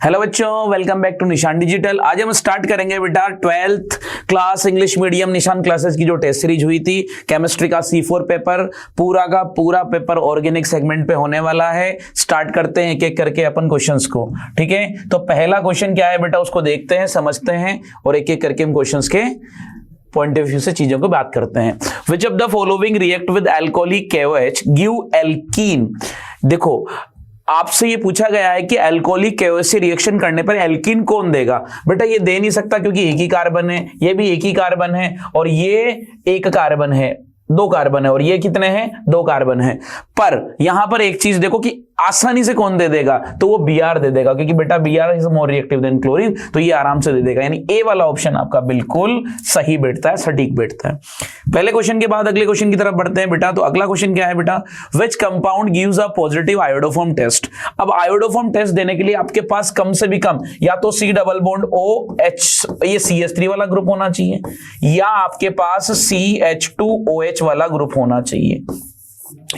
Hello बच्चों, welcome back to निशान digital. आज हम स्टार्ट करेंगे बेटा 12th क्लास इंग्लिश मीडियम निशान क्लासेस की जो टेस्ट सीरीज हुई थी। केमिस्ट्री का C4 पेपर, पूरा का पूरा पेपर ऑर्गेनिक सेगमेंट पे होने वाला है। स्टार्ट करते हैं एक एक करके अपन क्वेश्चंस को, ठीक है। तो पहला क्वेश्चन क्या है बेटा, उसको देखते हैं, समझते हैं और एक एक करके हम क्वेश्चंस के पॉइंट ऑफ व्यू से चीजों को बात करते हैं। Which of the following react with alcoholic KOH give alkene. देखो, आपसे ये पूछा गया है कि अल्कोहलिक KOH से रिएक्शन करने पर एल्कीन कौन देगा। बेटा ये दे नहीं सकता क्योंकि एक ही कार्बन है, ये भी एक ही कार्बन है और ये एक कार्बन है, दो कार्बन है और ये कितने हैं, दो कार्बन है। पर यहां पर एक चीज देखो कि आसानी से कौन दे देगा, तो वो Br दे देगा, क्योंकि बेटा Br is more reactive than chlorine, तो ये आराम से दे देगा। यानी ए वाला ऑप्शन आपका बिल्कुल सही बैठता है, सटीक बैठता है। पहले क्वेश्चन के बाद अगले क्वेश्चन की तरफ बढ़ते हैं बेटा। तो अगला क्वेश्चन क्या है बेटा, which compound gives a positive iodoform test. अब आयोडोफॉर्म टेस्ट देने के लिए आपके पास कम से भी कम या तो C डबल बॉन्ड OH ये CH3 वाला ग्रुप होना चाहिए, या आपके पास CH2OH वाला ग्रुप होना चाहिए।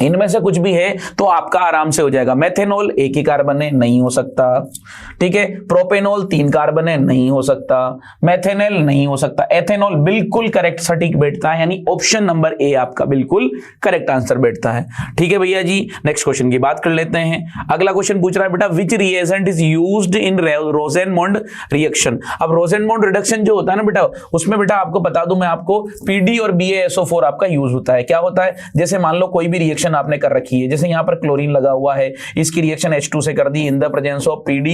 इनमें से कुछ भी है तो आपका आराम से हो जाएगा। मेथेनॉल एक ही कार्बन है, नहीं हो सकता, ठीक है। प्रोपेनॉल 3 कार्बन है, नहीं हो सकता। मेथेनॉल नहीं हो सकता। एथेनॉल बिल्कुल करेक्ट सटीक बैठता है, यानी ऑप्शन नंबर ए आपका बिल्कुल करेक्ट आंसर बैठता है, ठीक है भैया जी। नेक्स्ट क्वेश्चन की बात कर लेते हैं। अगला क्वेश्चन पूछ रहा है बेटा, which reagent is used in Rosenmund reaction. अब रोसेनमॉन्ड रिडक्शन जो होता है ना बेटा, उसमें बेटा आपको बता दूं मैं आपको, PD और BaSO4 आपका यूज होता है। क्या होता है, जैसे मान लो कोई भी रिएक्शन आपने कर रखी है, जैसे यहां पर क्लोरीन लगा हुआ है, इसकी रिएक्शन H2 से कर दी in the presence of PD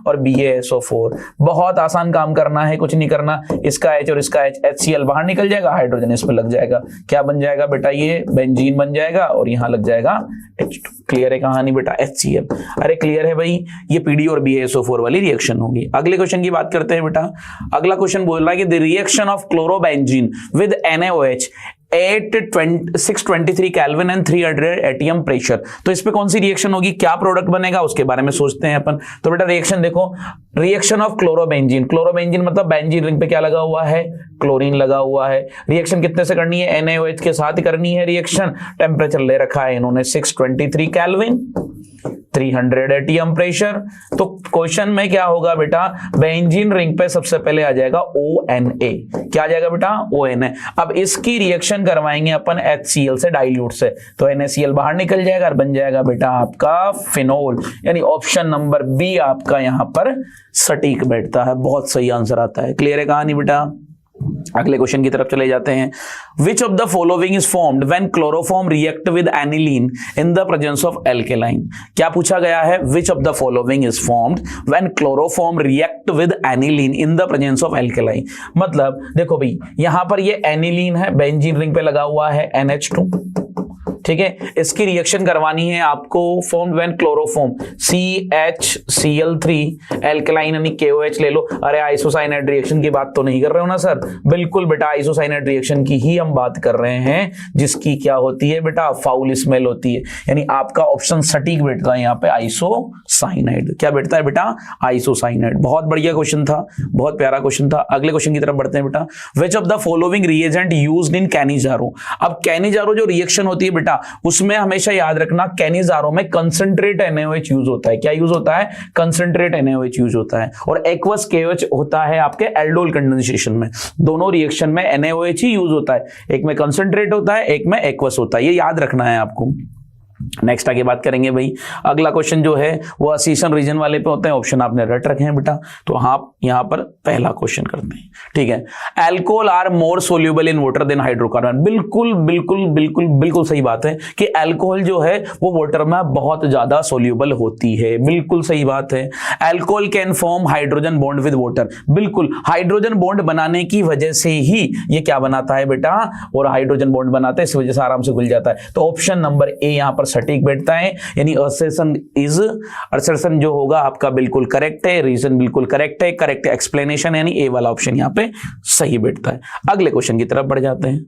और BaSO4। बहुत आसान काम करना है, कुछ नहीं करना। इसका H और इसका HCl बाहर निकल जाएगा, हाइड्रोजन इस पे लग जाएगा, क्या बन जाएगा बेटा, ये बेंजीन बन जाएगा और यहां लग जाएगा H2। क्लियर है कहानी बेटा, HCl। अरे क्लियर है भाई, ये PD और BaSO4 वाली रिएक्शन होगी। अगले क्वेश्चन की बात करते हैं बेटा। अगला क्वेश्चन बोल रहा है कि the reaction of chlorobenzene with NaOH 623 kelvin and 300 ATM pressure. तो इस पे कौन सी रिएक्शन होगी, क्या प्रोडक्ट बनेगा, उसके बारे में सोचते हैं अपन। तो बेटा रिएक्शन देखो, रिएक्शन ऑफ क्लोरोबेंजीन, क्लोरोबेंजीन मतलब बेंजीन रिंग पे क्या लगा हुआ है, क्लोरीन लगा हुआ है। रिएक्शन कितने से करनी है, NaOH के साथ करनी है रिएक्शन। टेम्परेचर ले रखा है इन्होंने 623 केल्विन, 300 एटीएम प्रेशर। तो क्वेश्चन में क्या होगा बेटा, बेंजीन रिंग पे सबसे पहले आ जाएगा ONA। क्या आ जाएगा बेटा, ONA। अब इसकी रिएक्शन करवाएंगे अपन HCl से, डाइल्यूट से, तो NaCl बाहर निकल जाएगा और बन जाएगा बेटा आपका फिनोल। यानी ऑप्शन नंबर बी आपका यहां पर सटीक बैठता है, बहुत सही आंसर आता है। क्लियर है कहानी बेटा। अगले क्वेश्चन की तरफ चले जाते हैं। Which of the following is formed when chloroform react with aniline in the presence of alkaline. क्या पूछा गया है, which of the following is formed when chloroform react with aniline in the presence of alkaline. मतलब देखो भाई, यहां पर ये एनिलीन है, बेंजीन रिंग पे लगा हुआ है NH2, ठीक है। इसकी रिएक्शन करवानी है आपको, formed when chloroform CHCl3 alkaline यानी KOH ले लो। अरे आइसोसाइनाइड रिएक्शन की बात तो नहीं कर रहे हो ना सर, बिल्कुल बेटा आइसोसाइनाइड रिएक्शन की ही हम बात कर रहे हैं, जिसकी क्या होती है बेटा, फाउल स्मेल होती है। यानी आपका ऑप्शन सटीक बैठता है यहाँ पे, आइसोसाइनाइड। क्या बैठता है बेटा, आइसोसाइनाइड। बहुत बढ़िया क्वेश्चन था, बहुत प्यारा क्वेश्चन था। अगले क्वेश्चन की तरफ बढ़ते हैं बेटा। Which of the following reagent used in Cannizzaro. अब कैनिजारो जो रिएक्शन होती है बेटा, उसमें हमेशा याद रखना, कैनिजारो में कंसंट्रेट NaOH यूज होता है। क्या यूज होता है, कंसंट्रेट NaOH यूज होता है। और एक्वस KOH होता है आपके एल्डोल कंडेंसेशन में। दोनों रिएक्शन में NaOH ही यूज होता है, एक में कंसंट्रेट होता है, एक में एक्वस होता है। ये याद रखना है आपको। नेक्स्ट आगे बात करेंगे भाई। अगला क्वेश्चन जो है वो असेशन रीजन वाले पे होते हैं, ऑप्शन आपने रट रखे हैं बेटा, तो आप यहां पर पहला क्वेश्चन करते हैं, ठीक है। Alcohol are more soluble in water than hydrocarbon. बिल्कुल बिल्कुल बिल्कुल बिल्कुल सही बात है कि अल्कोहल जो है वो वाटर में बहुत ज्यादा सोल्यूबल होती है, बिल्कुल सही बात है। Alcohol can form hydrogen bond with water. बिल्कुल, हाइड्रोजन बॉन्ड बनाने की वजह से ही ये क्या बनाता है बेटा, और हाइड्रोजन बॉन्ड बनाता है, इस वजह से आराम से घुल जाता है। तो ऑप्शन नंबर ए यहां पर सटीक बैठता है, यानी असर्शन जो होगा आपका बिल्कुल करेक्ट है, रीजन बिल्कुल करेक्ट है, करेक्ट एक्सप्लेनेशन, यानी ए वाला ऑप्शन यहां पे सही बैठता है। अगले क्वेश्चन की तरफ बढ़ जाते हैं,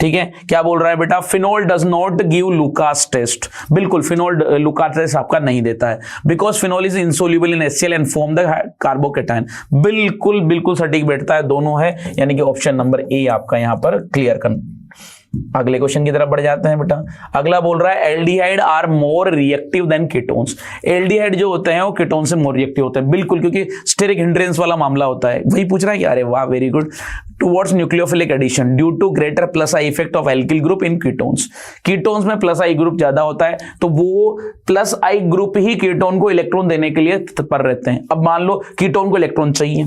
ठीक है। क्या बोल रहा है बेटा, phenol does not give Lucas test. बिल्कुल, फिनोल लुकास टेस्ट आपका नहीं देता है, because phenol is insoluble in HCl and form the carbocation. बिल्कुल बिल्कुल सटीक बैठता है, दोनों है, यानी कि ऑप्शन नंबर ए आपका यहां पर क्लियर कर अगले क्वेश्चन की तरफ बढ़ जाते हैं बेटा। अगला बोल रहा है aldehyde are more reactive than ketones. Aldehyde जो होते हैं वो कीटोन से मोर रिएक्टिव होते हैं, बिल्कुल, क्योंकि स्टेरिक हिंड्रेंस वाला मामला होता है। वही पूछ रहा है कि अरे वाह, very good. Towards nucleophilic addition due to greater plus I effect of alkyl group in ketones. Ketones में प्लस आई ग्रुप ज्यादा होता है, तो वो प्लस आई ग्रुप ही कीटोन को इलेक्ट्रॉन देने के लिए तत्पर रहते हैं। अब मान लो कीटोन को इलेक्ट्रॉन चाहिए,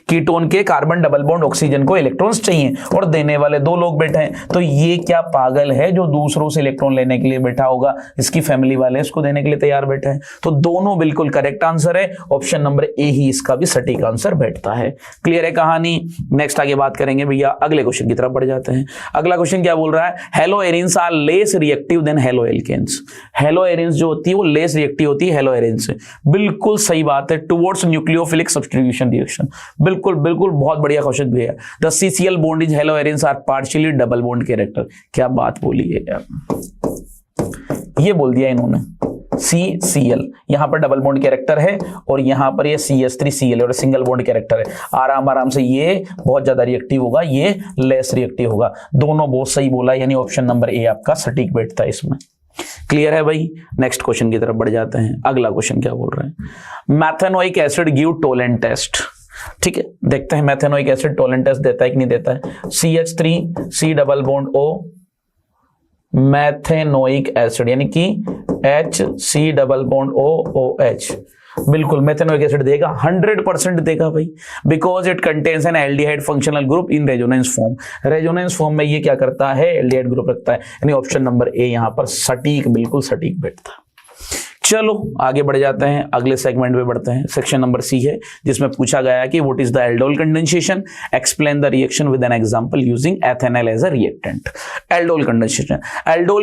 कीटोन के कार्बन डबल बॉन्ड ऑक्सीजन को इलेक्ट्रॉन्स चाहिए और देने वाले दो लोग बैठे हैं, तो ये क्या पागल है जो दूसरों से इलेक्ट्रॉन लेने के लिए बैठा होगा, इसकी फैमिली वाले इसको देने के लिए तैयार बैठे हैं। तो दोनों बिल्कुल करेक्ट आंसर है, ऑप्शन नंबर ए ही इसका भी सटीक आंसर बैठता है। क्लियर है कहानी। नेक्स्ट आगे बात करेंगे भैया, अगले क्वेश्चन की तरफ बढ़ जाते हैं। अगला क्वेश्चन क्या बोल रहा है, haloarenes are less reactive than haloalkanes. Haloarenes जो होती है वो लेस रिएक्टिव होती है हेलो एरिन्स से, बिल्कुल सही बात है। टुवर्ड्स न्यूक्लियोफिलिक सब्स्टिट्यूशन रिएक्शन, बिल्कुल बिल्कुल, बहुत बढ़िया क्वेश्चन भी है। The CCl bond is haloarenes are partially double bond character. क्या बात बोली है यार, ये बोल दिया इन्होंने। CCl यहां पर डबल बॉन्ड कैरेक्टर है और यहां पर ये CH3Cl और सिंगल बॉन्ड कैरेक्टर है। आराम आराम से ये बहुत ज्यादा रिएक्टिव होगा, ये लेस रिएक्टिव होगा। दोनों बहुत सही बोला, यानी ऑप्शन नंबर ए आपका सटीक बैठता है इसमें। क्लियर है भाई। नेक्स्ट क्वेश्चन की तरफ बढ़ जाते हैं। अगला क्वेश्चन क्या बोल रहे हैं, methanoic acid give Tollens test. ठीक है, देखते हैं मैथेनोइक एसिड टोलेंट टेस्ट देता है कि नहीं देता है। CH3C double bond O, methanoic acid यानी कि HC डबल बॉन्ड OH, बिल्कुल मैथेनोइक एसिड देगा, 100% देगा भाई, because it contains an aldehyde functional group in resonance form. Resonance form में ये क्या करता है, एल्डिहाइड ग्रुप रखता है, यानी ऑप्शन नंबर ए यहां पर सटीक, बिल्कुल सटीक बैठता है। चलो आगे बढ़ जाते हैं, अगले सेगमेंट में बढ़ते हैं। सेक्शन नंबर सी है जिसमें पूछा गया है कि what is the aldol condensation, explain the reaction with an example using ethanol as a reactant. Aldol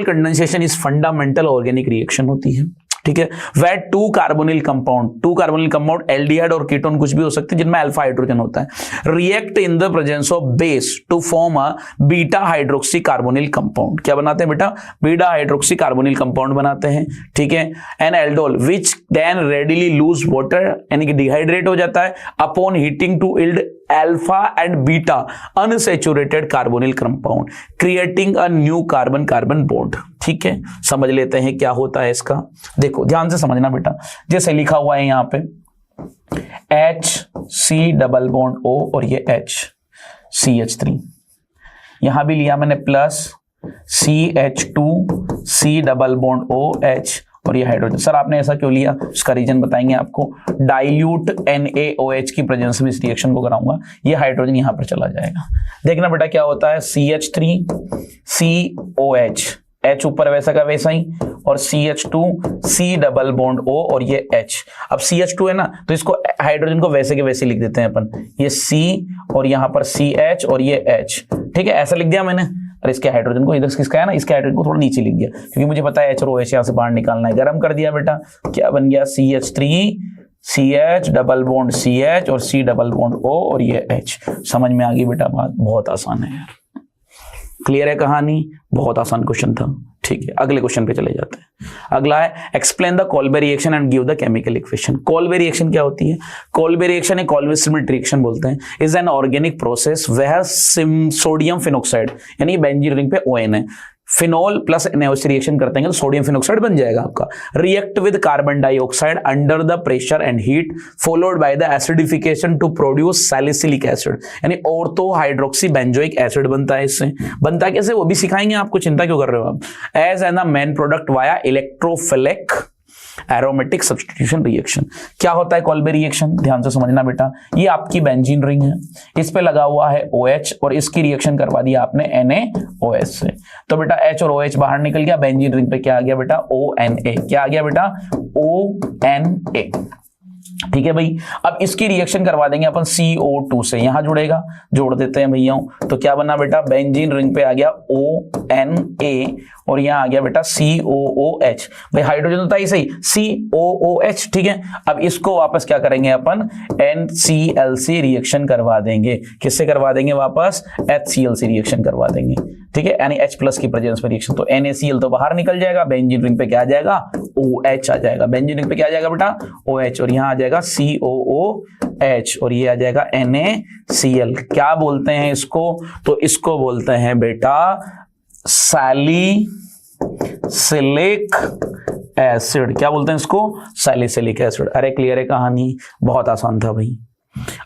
condensation is fundamental organic reaction होती है, ठीक है। वह टू कार्बोनिल कंपाउंड एल्डिहाइड और कीटोन कुछ भी हो सकते हैं जिनमें अल्फा हाइड्रोजन होता है, react in the presence of base to form a beta hydroxy carbonyl compound. क्या बनाते हैं बेटा, बीटा हाइड्रोक्सी कार्बोनिल कंपाउंड बनाते हैं, ठीक है। An aldol which then readily lose water, यानी कि डिहाइड्रेट हो जाता है upon heating to yield alpha and beta unsaturated carbonyl compound, creating a new carbon carbon bond. ठीक है, समझ लेते हैं क्या होता है इसका। देखो ध्यान से समझना बेटा, जैसे लिखा हुआ है यहां पे HC डबल बॉन्ड O और ये CH3, यहां भी लिया मैंने plus CH2C double bond OH और ये हाइड्रोजन। सर आपने ऐसा क्यों लिया, उसका रीजन बताएंगे आपको। डाइल्यूट NaOH की प्रेजेंस में इस रिएक्शन को कराऊंगा, ये हाइड्रोजन यहां पर चला जाएगा। देखना बेटा क्या होता है, CH3COH, H ऊपर वैसा का वैसा ही, और CH2C डबल बॉन्ड O और ये H। अब CH2 है ना, तो इसको हाइड्रोजन को वैसे के वैसे लिख देते हैं अपन, ये C और यहां पर CH और ये H। ठीक है, ऐसा लिख दिया मैंने। और इसके हाइड्रोजन को इधर किसका है ना, इसके हाइड्रोजन को थोड़ा नीचे लिख दिया, क्योंकि मुझे पता है H और OH यहां से बाहर निकालना है। गर्म कर दिया बेटा, क्या बन गया, CH3CH डबल बॉन्ड CH और C डबल बॉन्ड O और ये H। समझ में आ गई बेटा बात, बहुत आसान है यार। क्लियर है कहानी, बहुत आसान क्वेश्चन था। ठीक है, अगले क्वेश्चन पे चले जाते हैं। अगला है explain the Kolbe reaction and give the chemical equation. Kolbe reaction क्या होती है, कॉल्बे रिएक्शन एक कॉल्वे-सिमिट रिएक्शन बोलते हैं, इज एन ऑर्गेनिक प्रोसेस वह सोडियम फिनॉक्साइड यानी बेंजीन रिंग पे ON है, फिनॉल प्लस NaOH रिएक्शन करते हैं तो सोडियम फिनॉक्साइड बन जाएगा आपका। React with carbon dioxide under the pressure and heat followed by the acidification to produce salicylic acid, यानी ऑर्थो हाइड्रोक्सी बेंजोइक एसिड बनता है। इससे बनता कैसे वो भी सिखाएंगे आपको, चिंता क्यों कर रहे हो आप। As an the main product via electrophilic aromatic substitution reaction. क्या होता है कॉल्बे रिएक्शन, ध्यान से समझना बेटा। ये आपकी बेंजीन रिंग है, इस पे लगा हुआ है OH और इसकी रिएक्शन करवा दिया आपने NaOH से, तो बेटा H और OH बाहर निकल गया, बेंजीन रिंग पे क्या आ गया बेटा, ONA। क्या आ गया बेटा, ONA। ठीक है भाई, अब इसकी रिएक्शन करवा देंगे अपन CO2 से, यहां जुड़ेगा, जोड़ देते हैं भैया। तो क्या बना बेटा, बेंजीन रिंग पे आ गया ONA और यहां आ गया बेटा COOH। भाई हाइड्रोजन तो था ही सही, COOH। ठीक है, अब इसको वापस क्या करेंगे अपन, NClC रिएक्शन करवा देंगे। किससे करवा देंगे वापस, HClC रिएक्शन करवा देंगे। ठीक है, यानी H+ की प्रेजेंस में रिएक्शन, तो NaCl तो बाहर निकल जाएगा, बेंजीन रिंग पे क्या आ जाएगा, OH आ जाएगा। बेंजीन रिंग पे क्या आ जाएगा बेटा, OH, और यहां आ जाएगा COOH और ये आ जाएगा NaCl। क्या बोलते हैं इसको, तो इसको बोलते हैं बेटा सैलिसिलिक एसिड, क्या बोलते हैं इसको? Salicylic acid. अरे क्लियर है कहानी, बहुत आसान था भाई।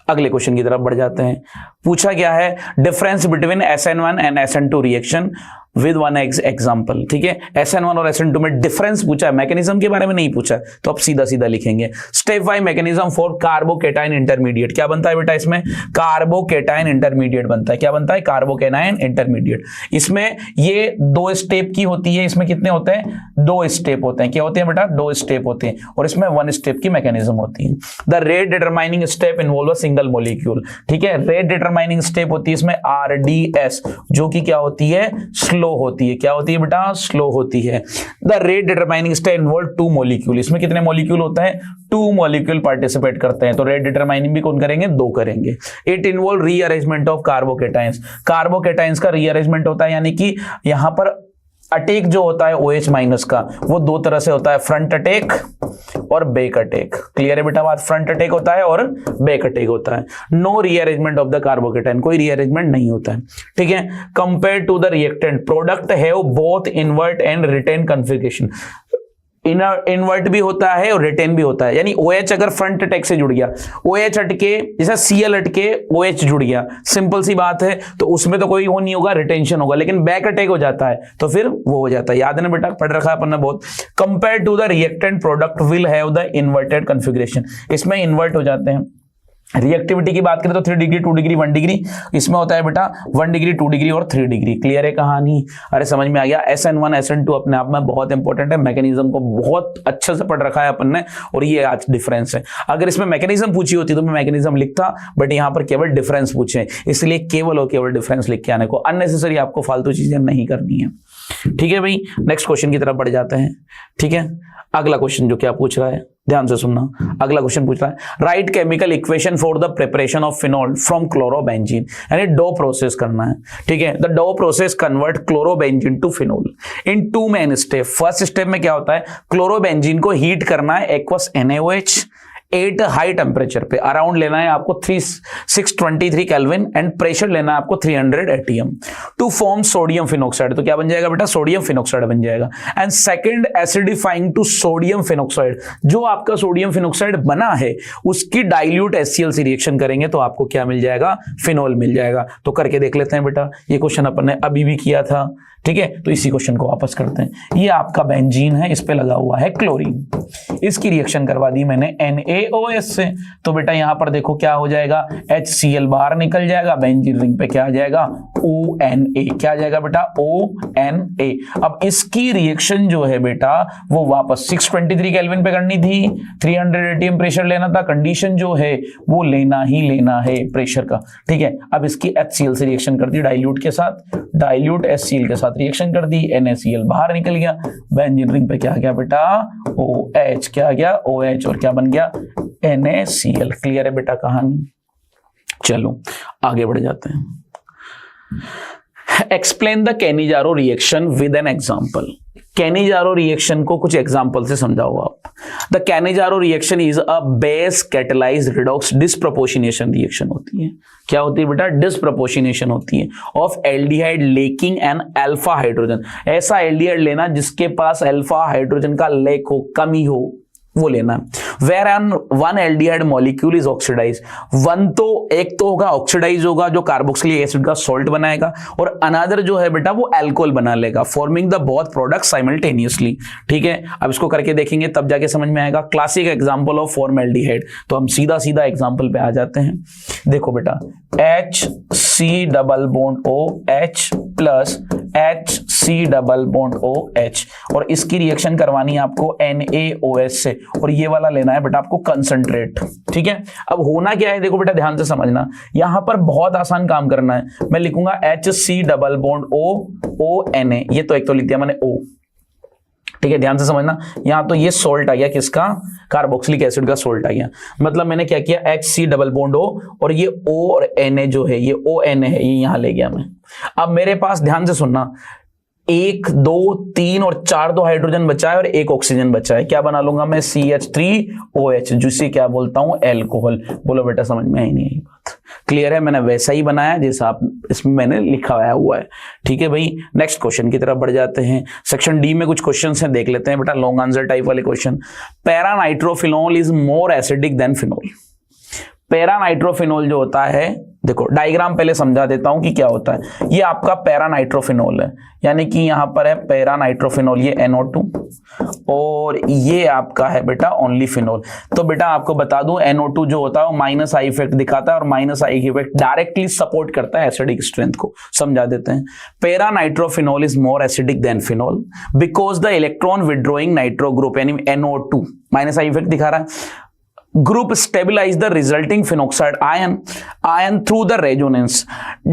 अगले क्वेश्चन की तरफ बढ़ जाते हैं। पूछा क्या है, difference between SN1 and SN2 reaction with one example. ठीक है, SN1 और SN2 में डिफरेंस पूछा है, मैकेनिज्म के बारे में नहीं पूछा है, तो अब सीधा सीधा लिखेंगे। Step wise mechanism for carbocation intermediate. क्या बनता है बेटा इसमें? कार्बोकेटाइन इंटरमीडिएट बनता है। क्या बनता है? Carbocation intermediate. इसमें ये 2 स्टेप की होती है। इसमें कितने होते हैं? 2 स्टेप होते हैं। क्या होते हैं बेटा? 2 स्टेप होते हैं, और इसमें 1 स्टेप की मैकेनिज्म होती है। The rate determining step involve a single molecule. ठीक है, रेट डिटरमाइनिंग स्टेप होती है इसमें RDS, जो कि क्या होती है? स्लो होती है। क्या होती है बेटा? स्लो होती है। The rate determining step involve 2 molecule. इसमें कितने मॉलिक्यूल होते हैं? 2 मॉलिक्यूल पार्टिसिपेट करते हैं, तो रेट डिटरमाइनिंग भी कौन करेंगे? 2 करेंगे। It involve rearrangement of carbocations. Carbocations का रीअरेंजमेंट होता है, यानी कि यहां पर अटैक जो होता है OH माइनस का, वो 2 तरह से होता है, फ्रंट अटैक और बैक अटैक। क्लियर है बेटा बात? फ्रंट अटैक होता है और बैक अटैक होता है। No rearrangement of the carbocation, कोई रीअरेंजमेंट नहीं होता है। ठीक है, compare to the reactant product have both invert and retain configuration. Invert भी होता है और रिटेन भी होता है, यानी OH अगर फ्रंट अटैक से जुड़ गया, OH हटके जैसे Cl हटके OH जुड़ गया, सिंपल सी बात है, तो उसमें तो कोई वो नहीं होगा, रिटेंशन होगा। लेकिन बैक अटैक हो जाता है तो फिर वो हो जाता है। याद है ना बेटा, पढ़ रखा है अपन ने बहुत। Compare to the reactant product will have the inverted configuration. इसमें इन्वर्ट हो जाते हैं। रिएक्टिविटी की बात करें तो 3 डिग्री 2 डिग्री 1 डिग्री, इसमें होता है बेटा 1 डिग्री 2 डिग्री और 3 डिग्री। क्लियर है कहानी? अरे समझ में आ गया। SN1 SN2 अपने आप में बहुत इंपॉर्टेंट है, मैकेनिज्म को बहुत अच्छे से पढ़ रखा है अपन ने, और ये आज डिफरेंस है। अगर इसमें मैकेनिज्म पूछी होती तो मैं मैकेनिज्म लिखता, बट यहां पर केवल डिफरेंस पूछे, इसलिए केवल और केवल डिफरेंस लिख के आने को, अननेसेसरी आपको फालतू चीजें नहीं करनी है। ठीक है भाई, नेक्स्ट क्वेश्चन की तरफ बढ़ जाते हैं। ठीक है, अगला क्वेश्चन जो क्या पूछ रहा है, ध्यान से सुनना। अगला क्वेश्चन पूछ रहा है, write chemical equation for the preparation of phenol from chlorobenzene. यानी डो प्रोसेस करना है। ठीक है, the Dow process convert chlorobenzene to phenol in 2 main step. First step में क्या होता है? क्लोरोबेंजीन को हीट करना है एक्वस NaOH 8 हाई टेम्परेचर पे, अराउंड लेना है आपको 623 केल्विन, एंड प्रेशर लेना है आपको 300 atm to form sodium phenoxide. तो क्या बन जाएगा बेटा? सोडियम फिनोक्साइड बन जाएगा। And second, acidifying to sodium phenoxide. जो आपका सोडियम फिनोक्साइड बना है उसकी डाइल्यूट HCl से रिएक्शन करेंगे तो आपको क्या मिल जाएगा? फिनोल मिल जाएगा। तो करके देख लेते हैं बेटा, ये क्वेश्चन अपन ने अभी भी किया था। ठीक है, तो इसी क्वेश्चन को वापस करते हैं। ये आपका बेंजीन है, इस पे लगा हुआ है क्लोरीन, इसकी रिएक्शन करवा दी मैंने NaOH से, तो बेटा यहां पर देखो क्या हो जाएगा? HCl बाहर निकल जाएगा, बेंजीन रिंग पे क्या आ जाएगा? ONA। क्या आ जाएगा बेटा? ONA। अब इसकी रिएक्शन जो है बेटा वो वापस 623 केल्विन पे करनी थी, 300 atm प्रेशर लेना था। कंडीशन जो है वो लेना ही लेना है प्रेशर का। ठीक है, अब इसकी HCl से रिएक्शन कर दी डाइल्यूट के साथ, डाइल्यूट HCl के साथ रिएक्शन कर दी, NaCl बाहर निकल गया, बेंजीन रिंग पे क्या आ गया बेटा? OH। क्या आ गया? OH, और क्या बन गया? NaCl। क्लियर है बेटा कहानी? चलो आगे बढ़ जाते हैं। Explain the Cannizzaro reaction with an example. Cannizzaro reaction को कुछ एग्जाम्पल से समझाओ आप। The Cannizzaro reaction is a base catalyse redox disproportionation reaction होती है। क्या होती है बेटा? डिस्प्रोपोर्शनेशन होती है of aldehyde lacking an alpha hydrogen. ऐसा एल्डिहाइड लेना जिसके पास अल्फा हाइड्रोजन का लेक हो, कमी हो, वो लेना। Where an one aldehyde molecule is oxidise. One तो एक तो होगा ऑक्सीडाइज होगा जो कार्बोक्सिलिक एसिड का सॉल्ट बनाएगा, और अनदर जो है बेटा वो अल्कोहल बना लेगा, forming the both product simultaneously. ठीक है, अब इसको करके देखेंगे तब जाके समझ में आएगा। क्लासिक एग्जांपल ऑफ फॉर्मल्डिहाइड, तो हम सीधा सीधा एग्जांपल पे आ जाते हैं। देखो बेटा, HC double bond OH plus HC double bond OH, और इसकी रिएक्शन करवानी है आपको NaOH से, और ये वाला लेना है बेटा आपको कंसंट्रेट। ठीक है, अब होना क्या है देखो बेटा, ध्यान से समझना। यहां पर बहुत आसान काम करना है। मैं लिखूंगा HC डबल बॉन्ड ONA, ये तो एक तो लिख दिया मैंने O। ठीक है, ध्यान से समझना। यहां तो ये सोल्ट आ गया, किसका? कार्बोक्सिलिक एसिड का सोल्ट आ गया। मतलब मैंने क्या किया? HC डबल बॉन्ड O, और ये O और Na जो है ये ONA है, ये यहां ले गया मैं। अब मेरे पास, ध्यान से सुनना, 1 2 3 और 4 तो हाइड्रोजन बचा है और 1 ऑक्सीजन बचा है, क्या बना लूंगा मैं CH3OH, जिसे क्या बोलता हूं एल्कोहल। बोलो बेटा समझ में आई नहीं आई बात? क्लियर है? मैंने वैसा ही बनाया जैसा आप इसमें मैंने लिखा हुआ है। ठीक है भाई, नेक्स्ट क्वेश्चन की तरफ बढ़ जाते हैं। सेक्शन डी में कुछ क्वेश्चंस हैं, देख लेते हैं बेटा, लॉन्ग आंसर टाइप वाले question. Para nitrophenol is more acidic then phenol. Para nitrophenol जो होता है, देखो डायग्राम पहले समझा देता हूं कि क्या होता है। ये आपका पैरा नाइट्रोफिनॉल है, यानी कि यहां पर है पैरा नाइट्रोफिनॉल, ये NO2, और ये आपका है बेटा ओनली फिनॉल। तो बेटा आपको बता दूं NO2 जो होता है वो माइनस आई इफेक्ट दिखाता है, और minus I effect directly support करता है एसिडिक स्ट्रेंथ को। समझा देते हैं। Para nitrophenol is more acidic then phenol because the electron withdrawing nitro group यानी NO2 माइनस आई इफेक्ट दिखा रहा है, group stabilize the resulting phenoxide ion through the resonance,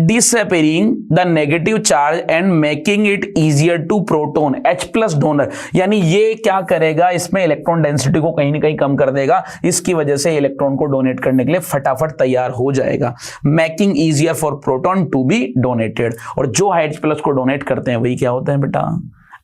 disappearing the negative charge and making it easier to proton H plus donor। यानी ये क्या करेगा, इसमें electron density को कहीं ना कहीं कम कर देगा, इसकी वजह से इलेक्ट्रॉन को डोनेट करने के लिए फटाफट तैयार हो जाएगा। Making easier for proton to be donated। और जो H plus को डोनेट करते हैं वही क्या होते हैं बेटा,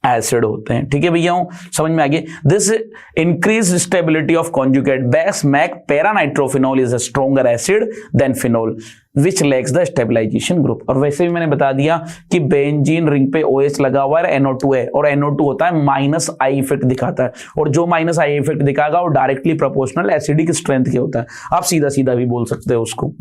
एसिड होते हैं। ठीक है भैया, समझ में आ गई? This increase stability of conjugate base make para nitrophenol is a stronger acid than phenol which lacks the stabilisation group. और वैसे भी मैंने बता दिया कि बेंजीन रिंग पे OH लगा हुआ है, NO2 है, और NO2 होता है माइनस आई इफेक्ट दिखाता है, और जो माइनस आई इफेक्ट दिखाएगा वो डायरेक्टली प्रोपोर्शनल एसिडिक स्ट्रेंथ के होता है। आप सीधा सीधा भी बोल सकते हो उसको।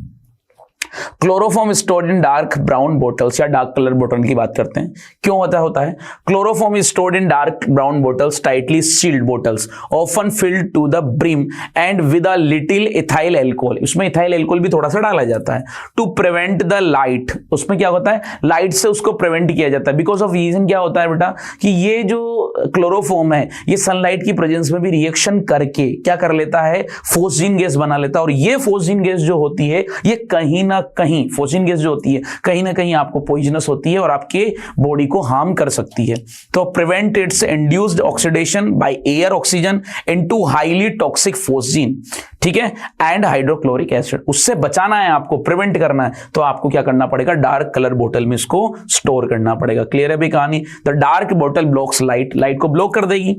Chloroform stored in dark brown bottles, या डार्क कलर बोतल की बात करते हैं, क्यों होता है? Chloroform is stored in dark brown bottles, tightly sealed bottles, often filled to the brim and with a little ethyl alcohol. इसमें इथाइल एल्कोहल भी थोड़ा सा डाला जाता है। टू प्रिवेंट द लाइट, उसमें क्या होता है, लाइट से उसको प्रिवेंट किया जाता है। बिकॉज ऑफ रीजन क्या होता है बेटा, कि ये जो क्लोरोफॉर्म है ये सनलाइट की प्रेजेंस में भी रिएक्शन करके क्या कर लेता है, फोस्जीन गैस बना लेता है, और ये फोस्जीन गैस जो होती है ये कहीं ना कहीं, फोस्जीन गैस जो होती है कहीं ना कहीं आपको पॉइजनस होती है और आपके बॉडी को हार्म कर सकती है। तो prevent its induced oxidation by air oxygen into highly toxic phosgene, ठीक है, एंड हाइड्रोक्लोरिक एसिड। उससे बचाना है आपको, प्रिवेंट करना है, तो आपको क्या करना पड़ेगा, डार्क कलर बोतल में इसको स्टोर करना पड़ेगा। क्लियर है भी कहानी? The dark bottle blocks light, light को ब्लॉक कर देगी।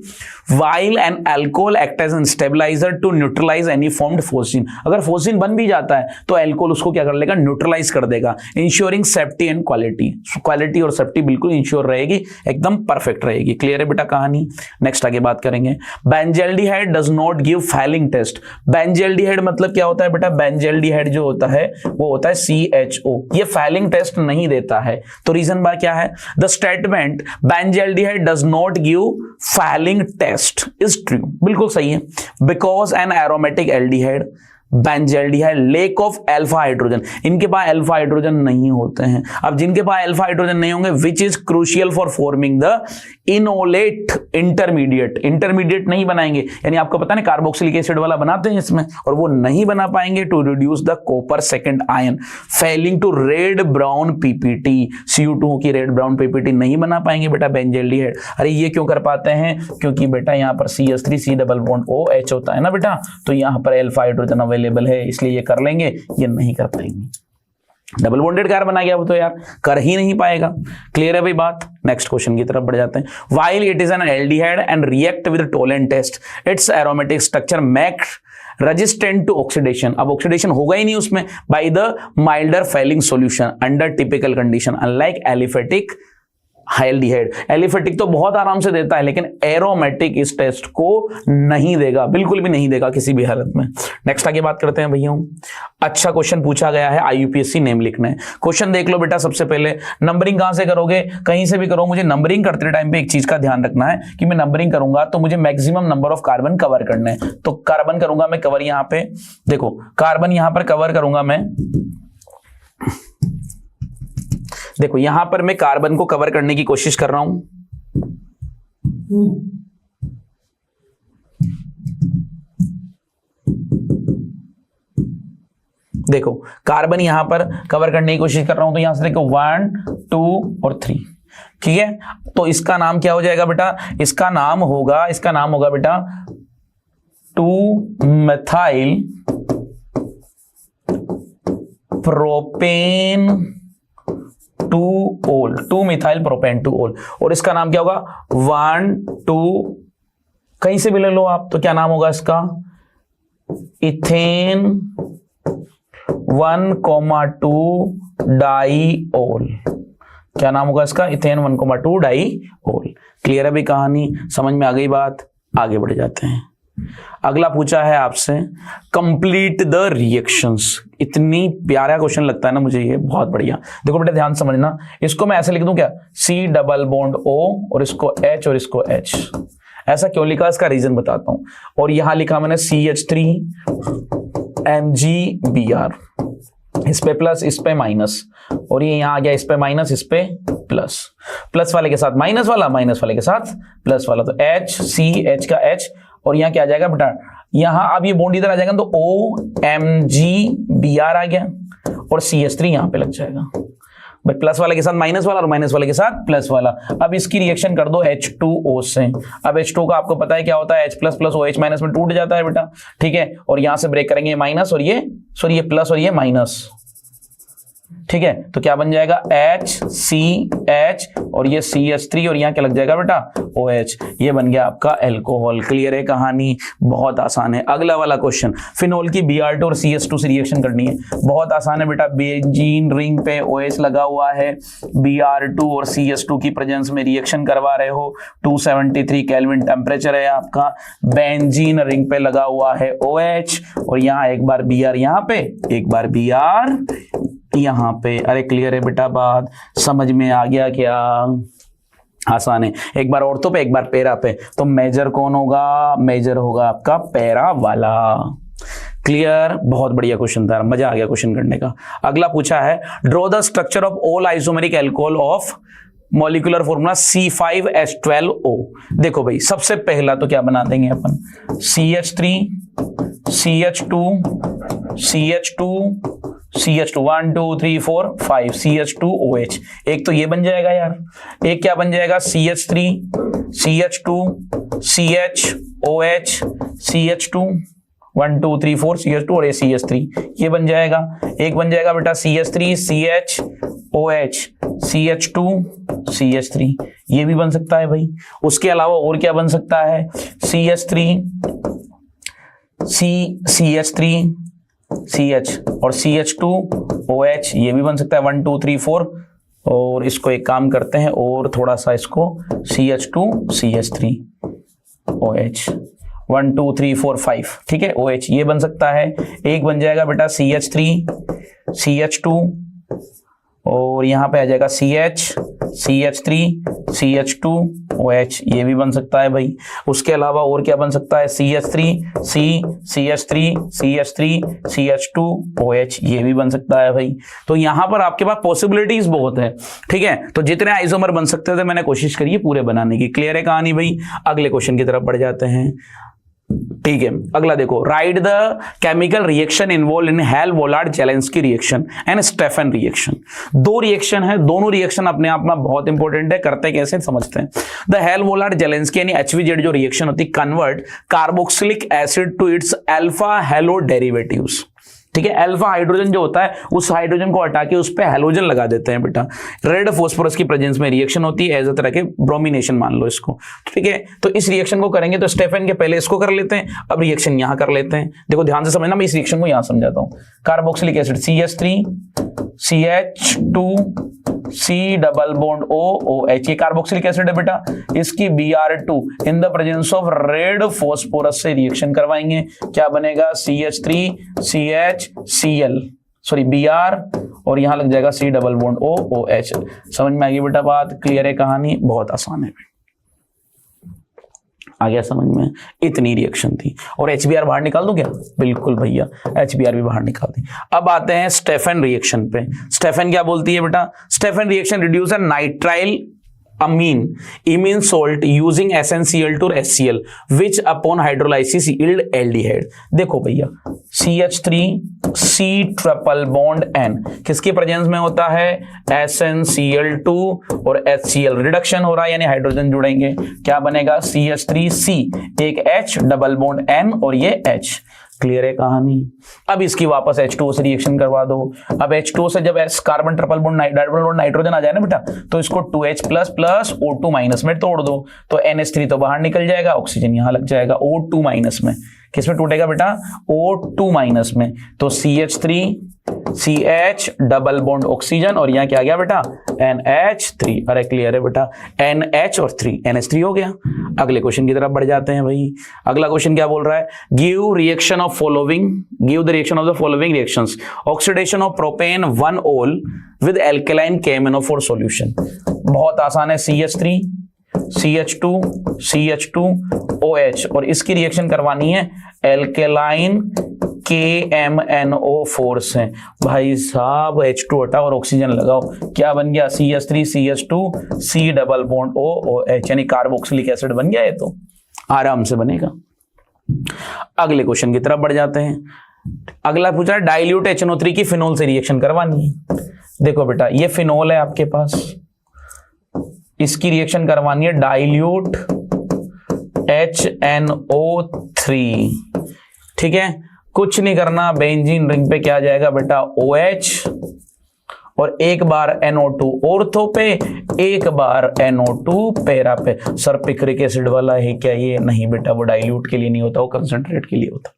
While an alcohol act as an stabiliser to neutralise any formed phosgene. अगर फोस्जीन बन भी जाता है तो अल्कोहल उसको क्या कर लेगा, न्यूट्रलाइज कर देगा, ensuring safety and quality. Quality और सेफ्टी बिल्कुल इंश्योर रहेगी, एकदम परफेक्ट रहेगी। क्लियर है बेटा कहानी? नेक्स्ट आगे बात करेंगे। Benzaldehyde does not give Fehling test. Benzaldehyde मतलब क्या होता है बेटा, बेंजल्डिहाइड जो होता है वो होता है CHO, ये फैलिंग टेस्ट नहीं देता है। तो रीजन बार क्या है, the statement benzaldehyde does not give Fehling test is true, बिल्कुल सही है, because an aromatic aldehyde benzaldehyde lack of alpha hydrogen, इनके पास अल्फा हाइड्रोजन नहीं होते हैं। अब जिनके पास अल्फा हाइड्रोजन नहीं होंगे, which is crucial for forming the enolate intermediate, intermediate नहीं बनाएंगे, यानी आपको पता है कार्बोक्सिलिक एसिड वाला बनाते हैं इसमें, और वो नहीं बना पाएंगे to reduce the copper second ion, Fehling to red brown PPT, CO2 की रेड ब्राउन PPT नहीं बना पाएंगे बेटा बेंजल्डिहाइड। अरे ये क्यों कर पाते हैं, क्योंकि बेटा यहाँ पर CH3 डबल बॉन्ड OH होता है ना बेटा, तो यहाँ पर अल्फा हाइड्रोजन अवेलेबल है, इसलिए ये कर लेंगे, ये नहीं कर पाएंगे। डबल बॉन्डेड कार्बन आ गया वो तो यार कर ही नहीं पाएगा। क्लियर है भाई बात? नेक्स्ट क्वेश्चन की तरफ बढ़ जाते हैं। While it is an aldehyde and react with Tollens test, it's aromatic structure make resistant to oxidation. अब ऑक्सीडेशन होगा ही नहीं उसमें by the milder Fehling solution under typical condition, unlike aliphatic aldehyde. Aliphatic तो बहुत आराम से देता है, लेकिन एरोमेटिक इस टेस्ट को नहीं देगा, बिल्कुल भी नहीं देगा किसी भी हालत में। नेक्स्ट आगे बात करते हैं भैया। अच्छा क्वेश्चन पूछा गया है, IUPAC नेम लिखना है। क्वेश्चन देख लो बेटा, सबसे पहले नंबरिंग कहां से करोगे, कहीं से भी करो, मुझे नंबरिंग करते टाइम पे एक चीज का ध्यान रखना है कि मैं नंबरिंग करूंगा तो मुझे maximum number of carbon cover करने हैं। तो कार्बन करूंगा मैं कवर, यहां पे देखो कार्बन यहां पर कवर करूंगा मैं, देखो यहां पर मैं कार्बन को कवर करने की कोशिश कर रहा हूं। देखो कार्बन यहां पर कवर करने की कोशिश कर रहा हूं, तो यहां से देखो 1 2 और 3, ठीक है। तो इसका नाम क्या हो जाएगा बेटा, इसका नाम होगा बेटा 2-methyl propane 2-ol, 2-मिथाइल propane 2-ol, और इसका नाम क्या होगा 1,2, कहीं से भी ले लो आप, तो क्या नाम होगा इसका इथेन 1,2 डाईओल। क्या नाम होगा इसका इथेन 1,2 डाईओल। क्लियर है भी कहानी, समझ में आ गई बात, आगे बढ़ जाते हैं। अगला पूछा है आपसे कंप्लीट द रिएक्शंस। इतनी प्यारा क्वेश्चन लगता है ना मुझे ये, बहुत बढ़िया। देखो बेटा ध्यान समझना, इसको मैं ऐसे लिख दूं क्या, C डबल बॉन्ड O और इसको H और इसको H। ऐसा क्यों लिखा इसका रीजन बताता हूं। और यहां लिखा मैंने CH3 MgBr, इस पे प्लस इस पे माइनस, और ये यहां आ गया इस पे माइनस इस पे प्लस, प्लस वाले के साथ माइनस वाला, माइनस वाले के साथ प्लस वाला, तो HCH का H, और यहां क्या आ जाएगा बेटा, यहां अब ये बॉन्ड इधर आ जाएगा तो OMgBr आ गया, और CH3 यहां पे लग जाएगा भाई, प्लस वाले के साथ माइनस वाला और माइनस वाले के साथ प्लस वाला। अब इसकी रिएक्शन कर दो H2O से। अब H2 का आपको पता है क्या होता है, H plus plus OH minus में टूट जाता है बेटा, ठीक है। और यहां से ब्रेक करेंगे माइनस और ये सॉरी ये प्लस और ये माइनस, ठीक है। तो क्या बन जाएगा HCH और ये CH3 और यहाँ क्या लग जाएगा बेटा OH, ये बन गया आपका एल्कोहल। क्लियर है कहानी, बहुत आसान है। अगला वाला क्वेश्चन, फिनोल की Br2 और CH2 से रिएक्शन करनी है, बहुत आसान है बेटा। बेंजीन रिंग पे OH लगा हुआ है, Br2 और CH2 की प्रेजेंस में रिएक्शन करवा रहे हो, 273 केल्विन टेम्परेचर है आपका। बेंजीन रिंग पे लगा हुआ है OH और यहाँ एक बार Br यहाँ पे, एक बार Br यहां पे। अरे क्लियर है बेटा बात, समझ में आ गया क्या, आसान है। एक बार ऑर्थो पे एक बार पैरा पे, तो मेजर कौन होगा, मेजर होगा आपका पैरा वाला। क्लियर, बहुत बढ़िया क्वेश्चन था, मजा आ गया क्वेश्चन करने का। अगला पूछा है draw the structure of all isomeric alcohol of molecular formula C5H12O। देखो भाई सबसे पहला तो क्या बना देंगे अपन, CH3 CH2 CH2 CH2 1 2 3 4 5 CH2OH, एक तो ये बन जाएगा यार। एक क्या बन जाएगा CH3 CH2 CHOH CH2 1 2 3 4 CH2 और ये CH3, ये बन जाएगा। एक बन जाएगा बेटा CH3 CHOH CH2 CH3, ये भी बन सकता है भाई। उसके अलावा और क्या बन सकता है, CH3 CH3 CH और CH2OH, ये भी बन सकता है 1 2 3 4। और इसको एक काम करते हैं और थोड़ा सा इसको CH2 CH3OH 1 2 3 4 5, ठीक है OH, ये बन सकता है। एक बन जाएगा बेटा CH3 CH2 और यहाँ पे आ जाएगा CH CH3 CH2OH, ये भी बन सकता है भाई। उसके अलावा और क्या बन सकता है, CH3 CH3 CH3 CH2OH, ये भी बन सकता है भाई। तो यहाँ पर आपके पास पॉसिबिलिटीज बहुत है, ठीक है। तो जितने आइसोमर बन सकते थे मैंने कोशिश करी है पूरे बनाने की। क्लियर है कहानी भाई, अगले क्वेश्चन की तरफ बढ़ जाते हैं, ठीक है। अगला देखो, write the chemical reaction involve in Hell Volhard Zelinsky reaction and Stephen reaction. दो रिएक्शन है, दोनों रिएक्शन अपने आप में बहुत इंपॉर्टेंट है, करते कैसे समझते हैं। द हेल-वोलार्ड जेलेंस्की यानी HVZ जो रिएक्शन होती है, convert carboxylic acid to its alpha halo derivatives, ठीक है। अल्फा हाइड्रोजन जो होता है उस हाइड्रोजन को हटा के उस पे हेलोजन लगा देते हैं बेटा। रेड फास्फोरस की प्रेजेंस में रिएक्शन होती है, एज अ तरह के ब्रोमिनेशन मान लो इसको, ठीक है। तो इस रिएक्शन को करेंगे तो स्टेफन के पहले इसको कर लेते हैं, अब रिएक्शन यहां कर लेते हैं। देखो ध्यान से समझना, मैं इस रिएक्शन को यहां समझाता हूं। Carboxylic acid CH3 CH2 C double bond OH, ये कार्बोक्सिलिक एसिड है बेटा, इसकी Br2 in the presence of red phosphorus से रिएक्शन करवाएंगे, क्या बनेगा CH3 CHCl सॉरी Br और यहां लग जाएगा C डबल बॉन्ड OH। समझ में आ गई बेटा बात, क्लियर है कहानी, बहुत आसान है, आ गया समझ में। इतनी रिएक्शन थी और HBr बाहर निकाल दूं क्या, बिल्कुल भैया HBr भी बाहर निकाल दी। अब आते हैं स्टेफन रिएक्शन पे। स्टेफन क्या बोलती है बेटा, Stephen reaction reduce nitrile amine imine salt using SnCl2 or HCl which upon hydrolysis yield aldehyde। देखो भैया CH3 C triple bond N किसकी प्रेजेंस में होता है, SnCl2 और HCl, रिडक्शन हो रहा है यानी हाइड्रोजन जुड़ेंगे, क्या बनेगा CH3C, एक H डबल बॉन्ड N और ये H, क्लियर है कहानी। अब इसकी वापस H2O से रिएक्शन करवा दो। अब H2O से जब carbon triple bond double bond nitrogen आ जाए ना बेटा, तो इसको 2H plus plus O2 minus में तोड़ दो, तो NH3 तो बाहर निकल जाएगा, ऑक्सीजन यहां लग जाएगा O2 माइनस में। किसमें टूटेगा बेटा? O2 माइनस में। तो CH3 CH double bond oxygen, और यहाँ क्या आ गया बेटा? NH3। अरे क्लियर है बेटा, NH और 3 NH3 हो गया। अगले क्वेश्चन की तरफ बढ़ जाते हैं भाई। अगला क्वेश्चन क्या बोल रहा है? Give reaction of following, give the reaction of the following reactions. Oxidation of propane 1 ओल विद एल्केलाइन KMnO4 सॉल्यूशन। बहुत आसान है, CH3 CH2 CH2 OH, और इसकी रिएक्शन करवानी है एल्केलाइन KMnO4 से। भाई साहब H2 हटा और ऑक्सीजन लगाओ, क्या बन गया? CH3 CH2 C double bond OH, यानी कार्बोक्सिलिक एसिड बन गया। ये तो आराम से बनेगा। अगले क्वेश्चन की तरफ बढ़ जाते हैं। अगला पूछ रहा है डाइल्यूट HNO3 की फिनोल से रिएक्शन करवानी है। देखो बेटा, ये फिनोल है आपके पास, इसकी रिएक्शन करवानी है डाइल्यूट HNO3। ठीक है, कुछ नहीं करना, बेंजीन रिंग पे क्या आ जाएगा बेटा? OH, और एक बार NO2 ऑर्थो पे, एक बार NO2 पैरा पे। सर पिक्रिक एसिड वाला है क्या ये? नहीं बेटा, वो डाइल्यूट के लिए नहीं होता, वो कंसंट्रेट के लिए होता।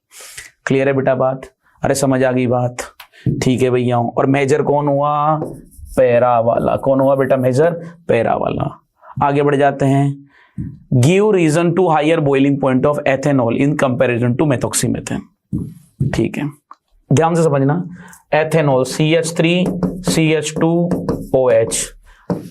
क्लियर है बेटा बात? अरे समझ आ गई बात? ठीक है भैया। और मेजर कौन हुआ? पैरा वाला। कौन हुआ बेटा मेजर? पैरा वाला। आगे बढ़ जाते हैं। Give reason to higher boiling point of ethanol in comparison to methoxymethane. ठीक है, ध्यान से समझना। Ethanol CH3 CH2 OH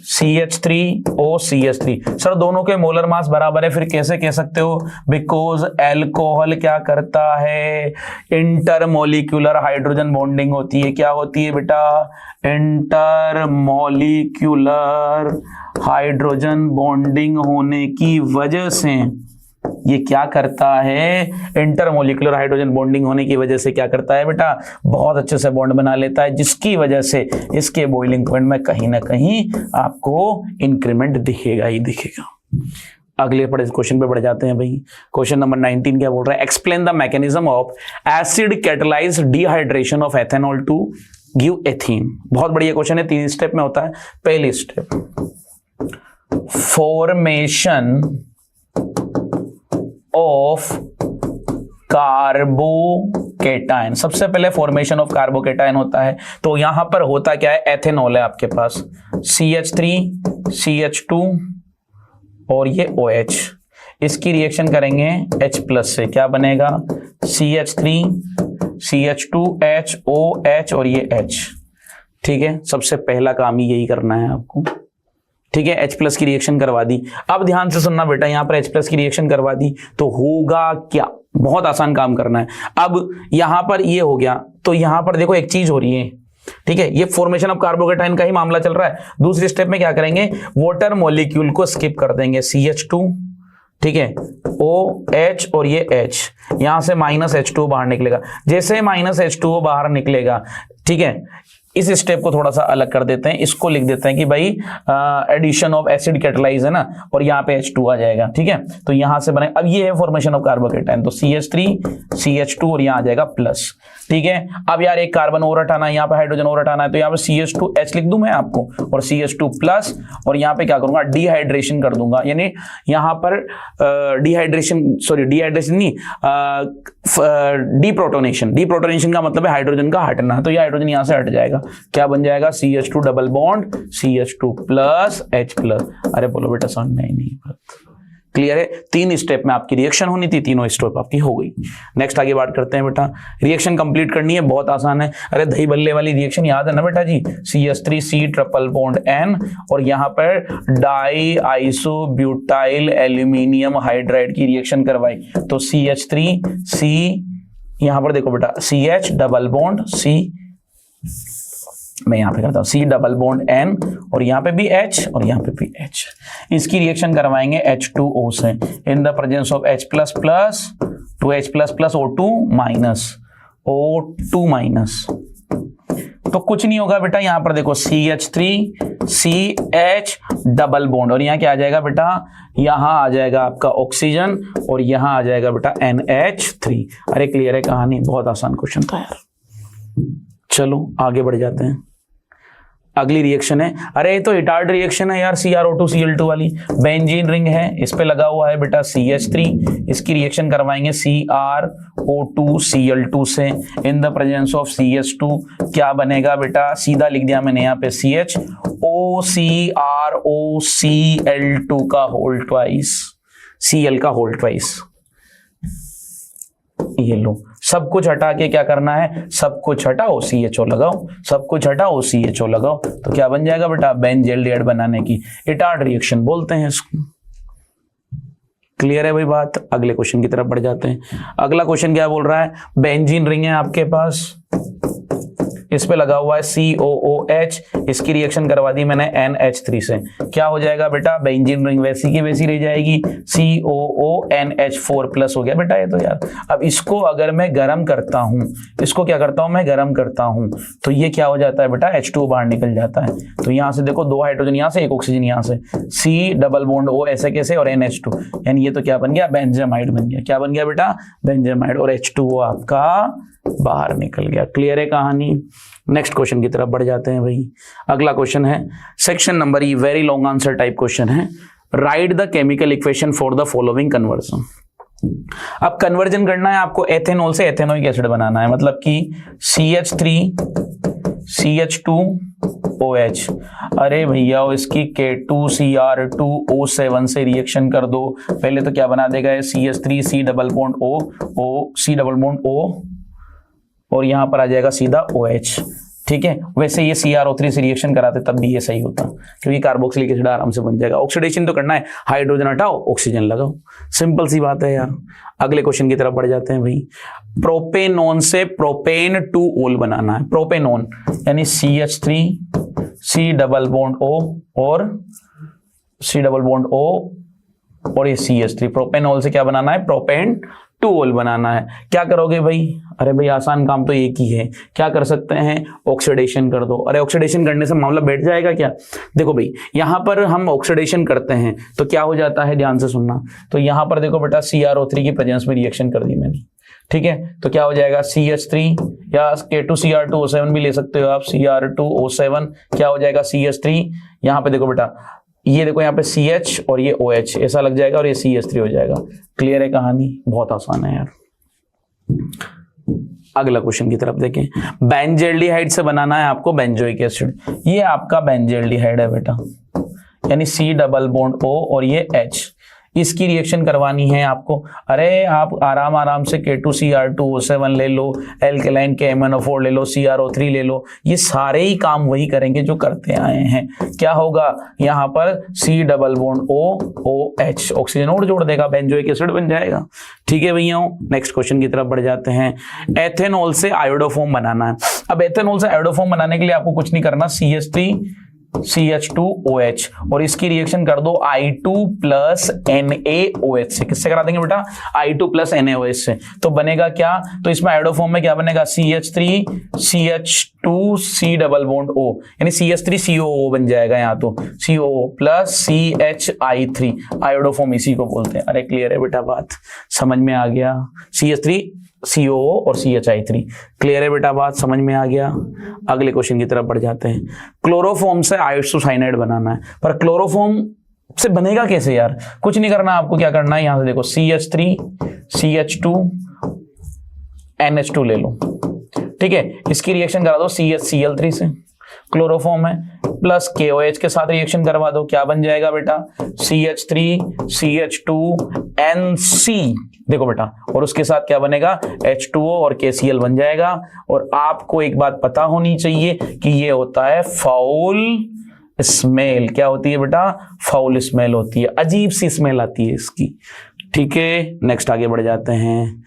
CH3O CH3। Sir दोनों के मोलर मास बराबर है, फिर कैसे कह सकते हो? बिकॉज एल्कोहल क्या करता है? इंटरमोलिक्यूलर हाइड्रोजन बॉन्डिंग होती है। क्या होती है बेटा? इंटरमोलिक्यूलर हाइड्रोजन बॉन्डिंग होने की वजह से ये क्या करता है? इंटरमोलिकुलर हाइड्रोजन बॉन्डिंग होने की वजह से क्या करता है बेटा? बहुत अच्छे से बॉन्ड बना लेता है, जिसकी वजह से इसके बॉइलिंग पॉइंट में कहीं ना कहीं आपको इंक्रीमेंट दिखेगा ही दिखेगा। अगले क्वेश्चन पे बढ़ जाते हैं भाई। क्वेश्चन नंबर 19 क्या बोल रहा है? Explain the mechanism of acid catalysed dehydration of ethanol to give ethene. बहुत बढ़िया क्वेश्चन है, 3 स्टेप में होता है। पहली स्टेप, फॉर्मेशन ऑफ कार्बोकेटायन। सबसे पहले फॉर्मेशन ऑफ कार्बोकेटायन होता है। तो यहां पर होता क्या है? एथेनॉल है आपके पास, CH3 CH2 और ये OH। इसकी रिएक्शन करेंगे H प्लस से, क्या बनेगा? CH3 CH2H OH और ये H। ठीक है, सबसे पहला काम ही यही करना है आपको। ठीक है, H प्लस की रिएक्शन करवा दी। अब ध्यान से सुनना बेटा, यहां पर H प्लस की रिएक्शन करवा दी तो होगा क्या? बहुत आसान काम करना है। अब यहां पर ये हो गया, तो यहां पर देखो एक चीज हो रही है। ठीक है, ये फॉर्मेशन ऑफ कार्बोकेटाइन का ही मामला चल रहा है। दूसरी स्टेप में क्या करेंगे? वाटर मॉलिक्यूल को स्किप कर देंगे, CH2, ठीक है, OH और ये H, यहां से -H2O बाहर निकलेगा। जैसे -H2O बाहर निकलेगा, ठीक है, इस स्टेप को थोड़ा सा अलग कर देते हैं, इसको लिख देते हैं कि भाई एडिशन ऑफ एसिड कैटलाइज है ना, और यहाँ पे H2 आ जाएगा। ठीक है, तो यहां से बने। अब ये है फॉर्मेशन ऑफ कार्बोकेटाइन, तो CH3 CH2 और यहाँ आ जाएगा प्लस। ठीक है, अब यार एक कार्बन और हटाना है, यहाँ पे हाइड्रोजन और हटाना है, तो यहाँ पे CH2H लिख दूं मैं आपको, और CH2 प्लस, और यहाँ पे क्या करूंगा? डिहाइड्रेशन कर दूंगा। यानी यहाँ पर डिहाइड्रेशन नहीं, डीप्रोटोनेशन। डीप्रोटोनेशन का मतलब है हाइड्रोजन का हटना, तो ये हाइड्रोजन यहाँ से हट जाएगा। क्या बन जाएगा? CH2 double bond CH2 plus H plus. अरे बोलो बेटा समझ में नहीं बात? क्लियर है? 3 स्टेप में आपकी रिएक्शन होनी थी, तीनों स्टेप आपकी हो गई। नेक्स्ट आगे बात करते हैं बेटा। रिएक्शन कंप्लीट करनी है, बहुत आसान है। अरे दही बल्ले वाली रिएक्शन याद है ना बेटा जी? CH3 C triple bond N, और यहाँ पर डाई आइसोब्यूटाइल एल्यूमिनियम हाइड्राइड की रिएक्शन करवाई, तो CH3 C, यहाँ पर देखो बेटा CH डबल बॉन्ड C, मैं यहां पे करता हूं C डबल बॉन्ड N, और यहां पे भी H और यहां पे भी H। इसकी रिएक्शन करवाएंगे H2O से, इन the presence of H plus plus two H plus plus O2 minus. तो कुछ नहीं होगा बेटा, यहां पर देखो CH3 CH डबल बॉन्ड, और यहाँ क्या आ जाएगा बेटा, यहाँ आ जाएगा आपका ऑक्सीजन और यहाँ आ जाएगा बेटा NH3। अरे क्लियर है कहानी, बहुत आसान क्वेश्चन था यार। चलो आगे बढ़ जाते हैं। अगली रिएक्शन है, अरे ये तो इटार्ड रिएक्शन है यार, CrO2Cl2 वाली। बेंजीन रिंग है, इस पे लगा हुआ है बेटा CH3, इसकी रिएक्शन करवाएंगे CrO2Cl2 से इन द प्रेजेंस ऑफ CH2। क्या बनेगा बेटा, सीधा लिख दिया मैंने यहाँ पे CHOCrOCl2 का होल ट्वाइस, Cl का होल ट्वाइस। ये लो, सब कुछ हटा के क्या करना है, सब कुछ हटाओ CHO लगाओ, सब कुछ हटाओ CHO लगाओ, तो क्या बन जाएगा बेटा, बेंजल्डिहाइड बनाने की इटार्ड रिएक्शन बोलते हैं इसको। क्लियर है भाई बात। अगले क्वेश्चन की तरफ बढ़ जाते हैं। अगला क्वेश्चन क्या बोल रहा है, बेंजीन रिंग है आपके पास, इस पे लगा हुआ है COOH, इसकी रिएक्शन करवा दी मैंने NH3 से। क्या हो जाएगा बेटा, बेंजीन रिंग वैसी की वैसी रह जाएगी, COONH4+ हो गया बेटा ये तो यार। अब इसको अगर मैं गर्म करता हूं, इसको क्या करता हूं मैं, गर्म करता हूं, तो ये क्या हो जाता है बेटा, H2 बाहर निकल जाता है। तो यहां से देखो, 2 हाइड्रोजन यहां से, 1 ऑक्सीजन यहां से, C डबल बॉन्ड O ऐसे कैसे, और NH2, यानी ये तो क्या बन गया, बेंजामाइड बन गया। क्या बन गया बेटा, बेंजामाइड, और H2O आपका बाहर निकल गया। क्लियर है कहानी। नेक्स्ट क्वेश्चन की तरफ बढ़ जाते हैं भाई। अगला क्वेश्चन है section number E, very long answer type question है। Write the chemical equation for the following conversion. अब कन्वर्जन करना है आपको, एथेनॉल से एथेनोइक एसिड बनाना है, मतलब कि CH3CH2OH। अरे भैया इसकी K2Cr2O7 से रिएक्शन कर दो। पहले तो क्या बना देगा, CH3C डबल बॉन्ड O, और यहां पर आ जाएगा सीधा OH। ठीक है, वैसे ये CrO3 से रिएक्शन कराते तब भी ये सही होता, क्योंकि कार्बोक्सिलिक एसिड आराम से बन जाएगा। ऑक्सीडेशन तो करना है, हाइड्रोजन हटाओ ऑक्सीजन लगाओ, सिंपल सी बात है यार। अगले क्वेश्चन की तरफ बढ़ जाते हैं भाई। प्रोपेनॉन से प्रोपेन 2-ओल बनाना है। प्रोपेनॉन यानी CH3C डबल बॉन्ड O और C डबल बॉन्ड O और ये CH3। प्रोपेनॉल से क्या बनाना है, प्रोपेन 2-ओल बनाना है। क्या करोगे भाई, अरे भाई आसान काम तो एक ही है, क्या कर सकते हैं, ऑक्सीडेशन कर दो। अरे ऑक्सीडेशन करने से मामला बैठ जाएगा क्या, देखो भाई यहां पर हम ऑक्सीडेशन करते हैं तो क्या हो जाता है, ध्यान से सुनना। तो यहां पर देखो बेटा CrO3 की प्रेजेंस में रिएक्शन कर दी मैंने, ठीक है, तो क्या हो जाएगा CH3 या K2Cr2O7 भी ले सकते हो आप, Cr2O7 क्या हो जाएगा CH3। यहां पे देखो बेटा, ये देखो यहाँ पे CH और ये OH ऐसा लग जाएगा और ये CH3 हो जाएगा। क्लियर है कहानी, बहुत आसान है यार। अगला क्वेश्चन की तरफ देखें। बेंजल्डिहाइड से बनाना है आपको बेंजोइक एसिड। ये आपका बेंजल्डिहाइड है बेटा, यानी C डबल बॉन्ड O और ये H, इसकी रिएक्शन करवानी है आपको। अरे आप आराम से K2Cr2O7 ले लो, एल्केलाइन KMnO4 ले लो, CrO3 ले लो, ये सारे ही काम वही करेंगे जो करते आए हैं। क्या होगा, यहाँ पर C double bond OOH, oxygen और जोड़ देगा, बेंजोइक एसिड बन जाएगा। ठीक है भैया, नेक्स्ट क्वेश्चन की तरफ बढ़ जाते हैं। एथेनॉल से आयोडोफॉर्म बनाना है। अब एथेनॉल से आयोडोफॉर्म बनाने के लिए आपको कुछ नहीं करना, CH3CH2OH और इसकी रिएक्शन कर दो I2 प्लस NaOH से। किससे करा देंगे बेटा, I2 प्लस NaOH से। तो बनेगा क्या, तो इसमें आयोडोफॉर्म में क्या बनेगा, CH3CH2C डबल बॉन्ड O, यानी CH3COO बन जाएगा यहाँ तो, COO प्लस CHI3, आयोडोफॉर्म इसी को बोलते हैं। अरे क्लियर है बेटा, बात समझ में आ गया। CH3COO और CHI3, क्लियर है बेटा, बात समझ में आ गया। अगले क्वेश्चन की तरफ बढ़ जाते हैं। क्लोरोफॉर्म से आइसोसाइनाइड बनाना है, पर क्लोरोफॉर्म से बनेगा कैसे यार, कुछ नहीं करना, आपको क्या करना है, यहां से देखो CH3CH2NH2 ले लो, ठीक है, इसकी रिएक्शन करा दो CHCl3 से, क्लोरोफॉर्म है, प्लस KOH के साथ रिएक्शन करवा दो। क्या बन जाएगा बेटा, CH3CH2NC, देखो बेटा, और उसके साथ क्या बनेगा, H2O और KCl बन जाएगा। और आपको एक बात पता होनी चाहिए कि ये होता है फाउल स्मेल। क्या होती है बेटा, फाउल स्मेल होती है, अजीब सी स्मेल आती है इसकी। ठीक है, नेक्स्ट आगे बढ़ जाते हैं।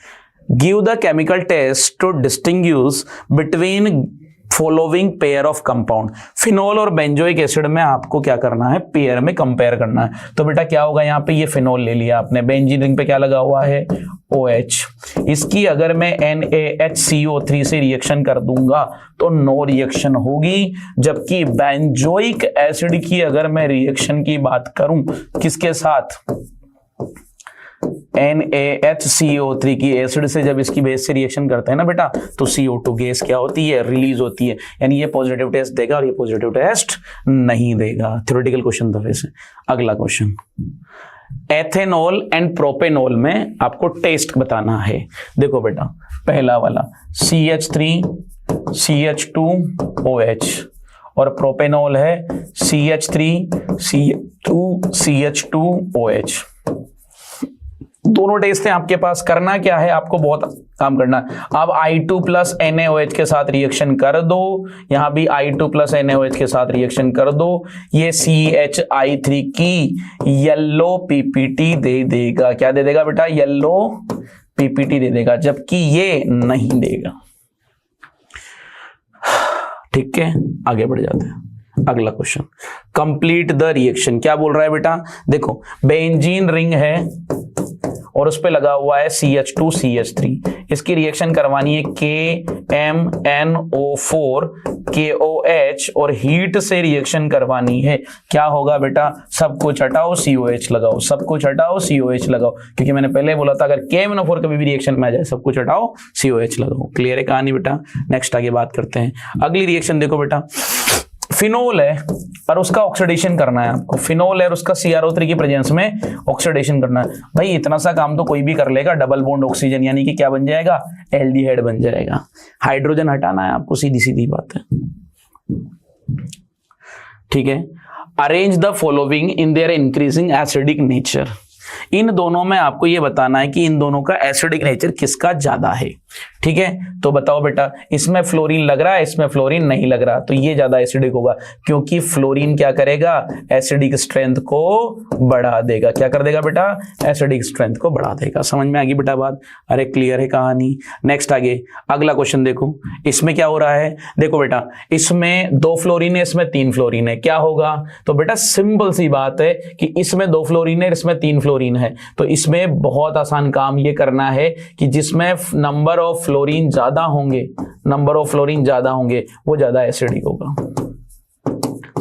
Give the chemical test to distinguish between following pair of compound. Phenol और बेंजोइक एसिड में आपको क्या करना है, पेयर में कंपेयर करना है। तो बेटा क्या होगा, यहाँ पे ये फिनोल ले लिया आपने, बेंजीन रिंग पे क्या लगा हुआ है, OH। इसकी अगर मैं NaHCO3 से रिएक्शन कर दूंगा तो नो रिएक्शन होगी, जबकि बेंजोइक एसिड की अगर मैं रिएक्शन की बात करूं किसके साथ, NaHCO3 की एसिड से जब इसकी बेस से रिएक्शन करते हैं ना बेटा, तो CO2 गैस क्या होती है, रिलीज होती है। यानी ये पॉजिटिव टेस्ट देगा और ये पॉजिटिव टेस्ट नहीं देगा। थ्योरेटिकल क्वेश्चन था वैसे। अगला क्वेश्चन, एथेनॉल एंड प्रोपेनॉल में आपको टेस्ट बताना है। देखो बेटा पहला वाला CH3 CH2OH और प्रोपेनॉल है CH3 CH2 CH2OH। दोनों टेस्ट हैं आपके पास। करना क्या है, आपको बहुत काम करना है। अब I2 प्लस NaOH के साथ रिएक्शन कर दो, यहां भी I2 प्लस NaOH के साथ रिएक्शन कर दो, ये CHI3 की येलो PPT दे देगा। क्या दे देगा बेटा, येलो PPT दे देगा, जबकि ये नहीं देगा। ठीक है, आगे बढ़ जाते हैं। अगला क्वेश्चन, कंप्लीट द रिएक्शन। क्या बोल रहा है बेटा, देखो बेंजीन रिंग है और उस पे लगा हुआ है CH2 CH3। इसकी रिएक्शन करवानी है KMNO4 KOH और हीट से रिएक्शन करवानी है। क्या होगा बेटा, सब कुछ हटाओ COH लगाओ, सब कुछ हटाओ COH लगाओ, क्योंकि मैंने पहले बोला था अगर KMNO4 कभी भी रिएक्शन में आ जाए सब कुछ हटाओ COH लगाओ। क्लियर है कहानी बेटा। नेक्स्ट आगे बात करते हैं। अगली रिएक्शन देखो बेटा, फिनोल है और उसका ऑक्सीडेशन करना है आपको। फिनोल है और उसका CrO3 की प्रेजेंस में ऑक्सीडेशन करना है। भाई इतना सा काम तो कोई भी कर लेगा। डबल बॉन्ड ऑक्सीजन यानी कि क्या बन जाएगा, एल्डिहाइड बन जाएगा। हाइड्रोजन हटाना है आपको, सीधी सीधी बात है। ठीक है, arrange the following in their increasing acidic nature. इन दोनों में आपको यह बताना है कि इन दोनों का एसिडिक नेचर किसका ज्यादा है। ठीक है, तो बताओ बेटा, इसमें फ्लोरीन लग रहा है, इसमें फ्लोरीन नहीं लग रहा, तो ये ज्यादा एसिडिक होगा, क्योंकि फ्लोरीन क्या करेगा, एसिडिक स्ट्रेंथ को बढ़ा देगा। क्या कर देगा बेटा, एसिडिक स्ट्रेंथ को बढ़ा देगा। समझ में आ गई बेटा बात। अरे क्लियर है कहानी। नेक्स्ट आगे अगला क्वेश्चन देखो, इसमें क्या हो रहा है। देखो बेटा इसमें 2 फ्लोरीन है, इसमें 3 फ्लोरीन है। क्या होगा, तो बेटा सिंपल सी बात है कि इसमें 2 फ्लोरीन है, इसमें 3 फ्लोरीन है, तो इसमें बहुत आसान काम ये करना है कि जिसमें नंबर ऑफ फ्लोरीन ज्यादा होंगे, नंबर ऑफ फ्लोरीन ज्यादा होंगे, वो ज्यादा एसिडिक होगा।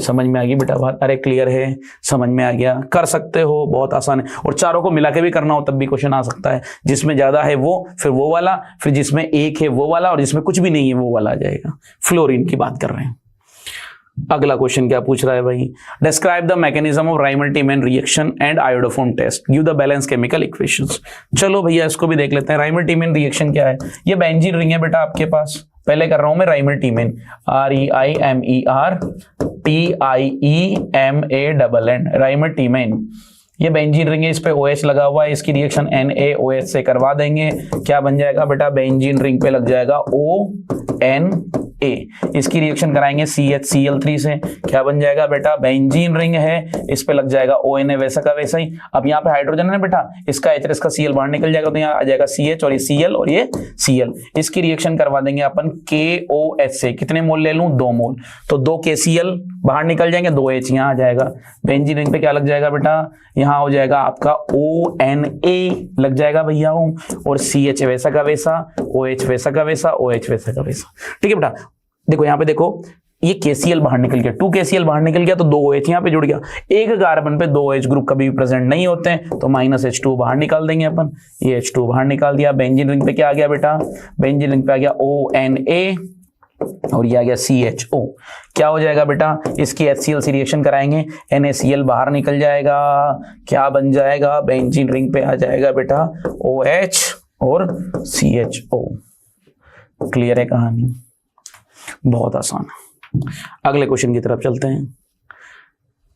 समझ में आ गई बेटा बात। अरे क्लियर है, समझ में आ गया। कर सकते हो, बहुत आसान है। और चारों को मिला के भी करना हो तब भी क्वेश्चन आ सकता है। जिसमें ज्यादा है वो, फिर वो वाला, फिर जिसमें एक है वो वाला, और जिसमें कुछ भी नहीं है वो वाला आ जाएगा। फ्लोरीन की बात कर रहे हैं। अगला क्वेश्चन क्या पूछ रहा है भाई, describe the mechanism of Reimer Tiemann reaction and iodoform test, give the balance chemical equations. चलो भैया इसको भी देख लेते हैं। राइमर-टीमैन रिएक्शन क्या है, ये बेंजीन रिंग है बेटा आपके पास। पहले कर रहा हूं मैं राइमर-टीमैन, REIMER-TIEMANN, राइमर-टीमैन। ये बेंजीन रिंग है, इस पे OH लगा हुआ है, इसकी रिएक्शन NaOH से करवा देंगे। क्या बन जाएगा बेटा, बेंजीन रिंग पे लग जाएगा ONA। इसकी रिएक्शन कराएंगे CHCl3 से। क्या बन जाएगा बेटा, बेंजीन रिंग है, इस पे लग जाएगा ONA, वैसा का वैसा ही। अब यहाँ पे हाइड्रोजन है बेटा, इसका H, इसका Cl बाहर निकल जाएगा, तो यहाँ आ जाएगा CH और ये Cl और ये Cl। इसकी रिएक्शन करवा देंगे अपन KOH से। कितने मोल ले लूं, 2 मोल, तो 2 KCl बाहर निकल जाएंगे, 2 H यहाँ आ जाएगा। बेंजीन रिंग पे क्या लग जाएगा बेटा, यहाँ हो जाएगा आपका ONA लग जाएगा भैया, और CH वैसा का वैसा, OH वैसा का वैसा, OH वैसा का वैसा। ठीक है बेटा, देखो यहाँ पे देखो, ये KCl बाहर निकल गया, 2 KCl बाहर निकल गया, तो 2 OH यहाँ पे जुड़ गया। एक कार्बन पे 2 OH ग्रुप कभी भी प्रेजेंट नहीं होते हैं, तो -H2 बाहर निकाल देंगे अपन। ये H2 बाहर निकाल दिया। बेंजीन रिंग पे क्या आ गया बेटा, बेंजीन रिंग पे आ गया ONA और ये आ गया CHO। क्या हो जाएगा बेटा, इसकी HCl से रिएक्शन कराएंगे, NaCl बाहर निकल जाएगा। क्या बन जाएगा, बेंजीन रिंग पे आ जाएगा बेटा OH और CHO। क्लियर है कहानी, बहुत आसान है। अगले क्वेश्चन की तरफ चलते हैं।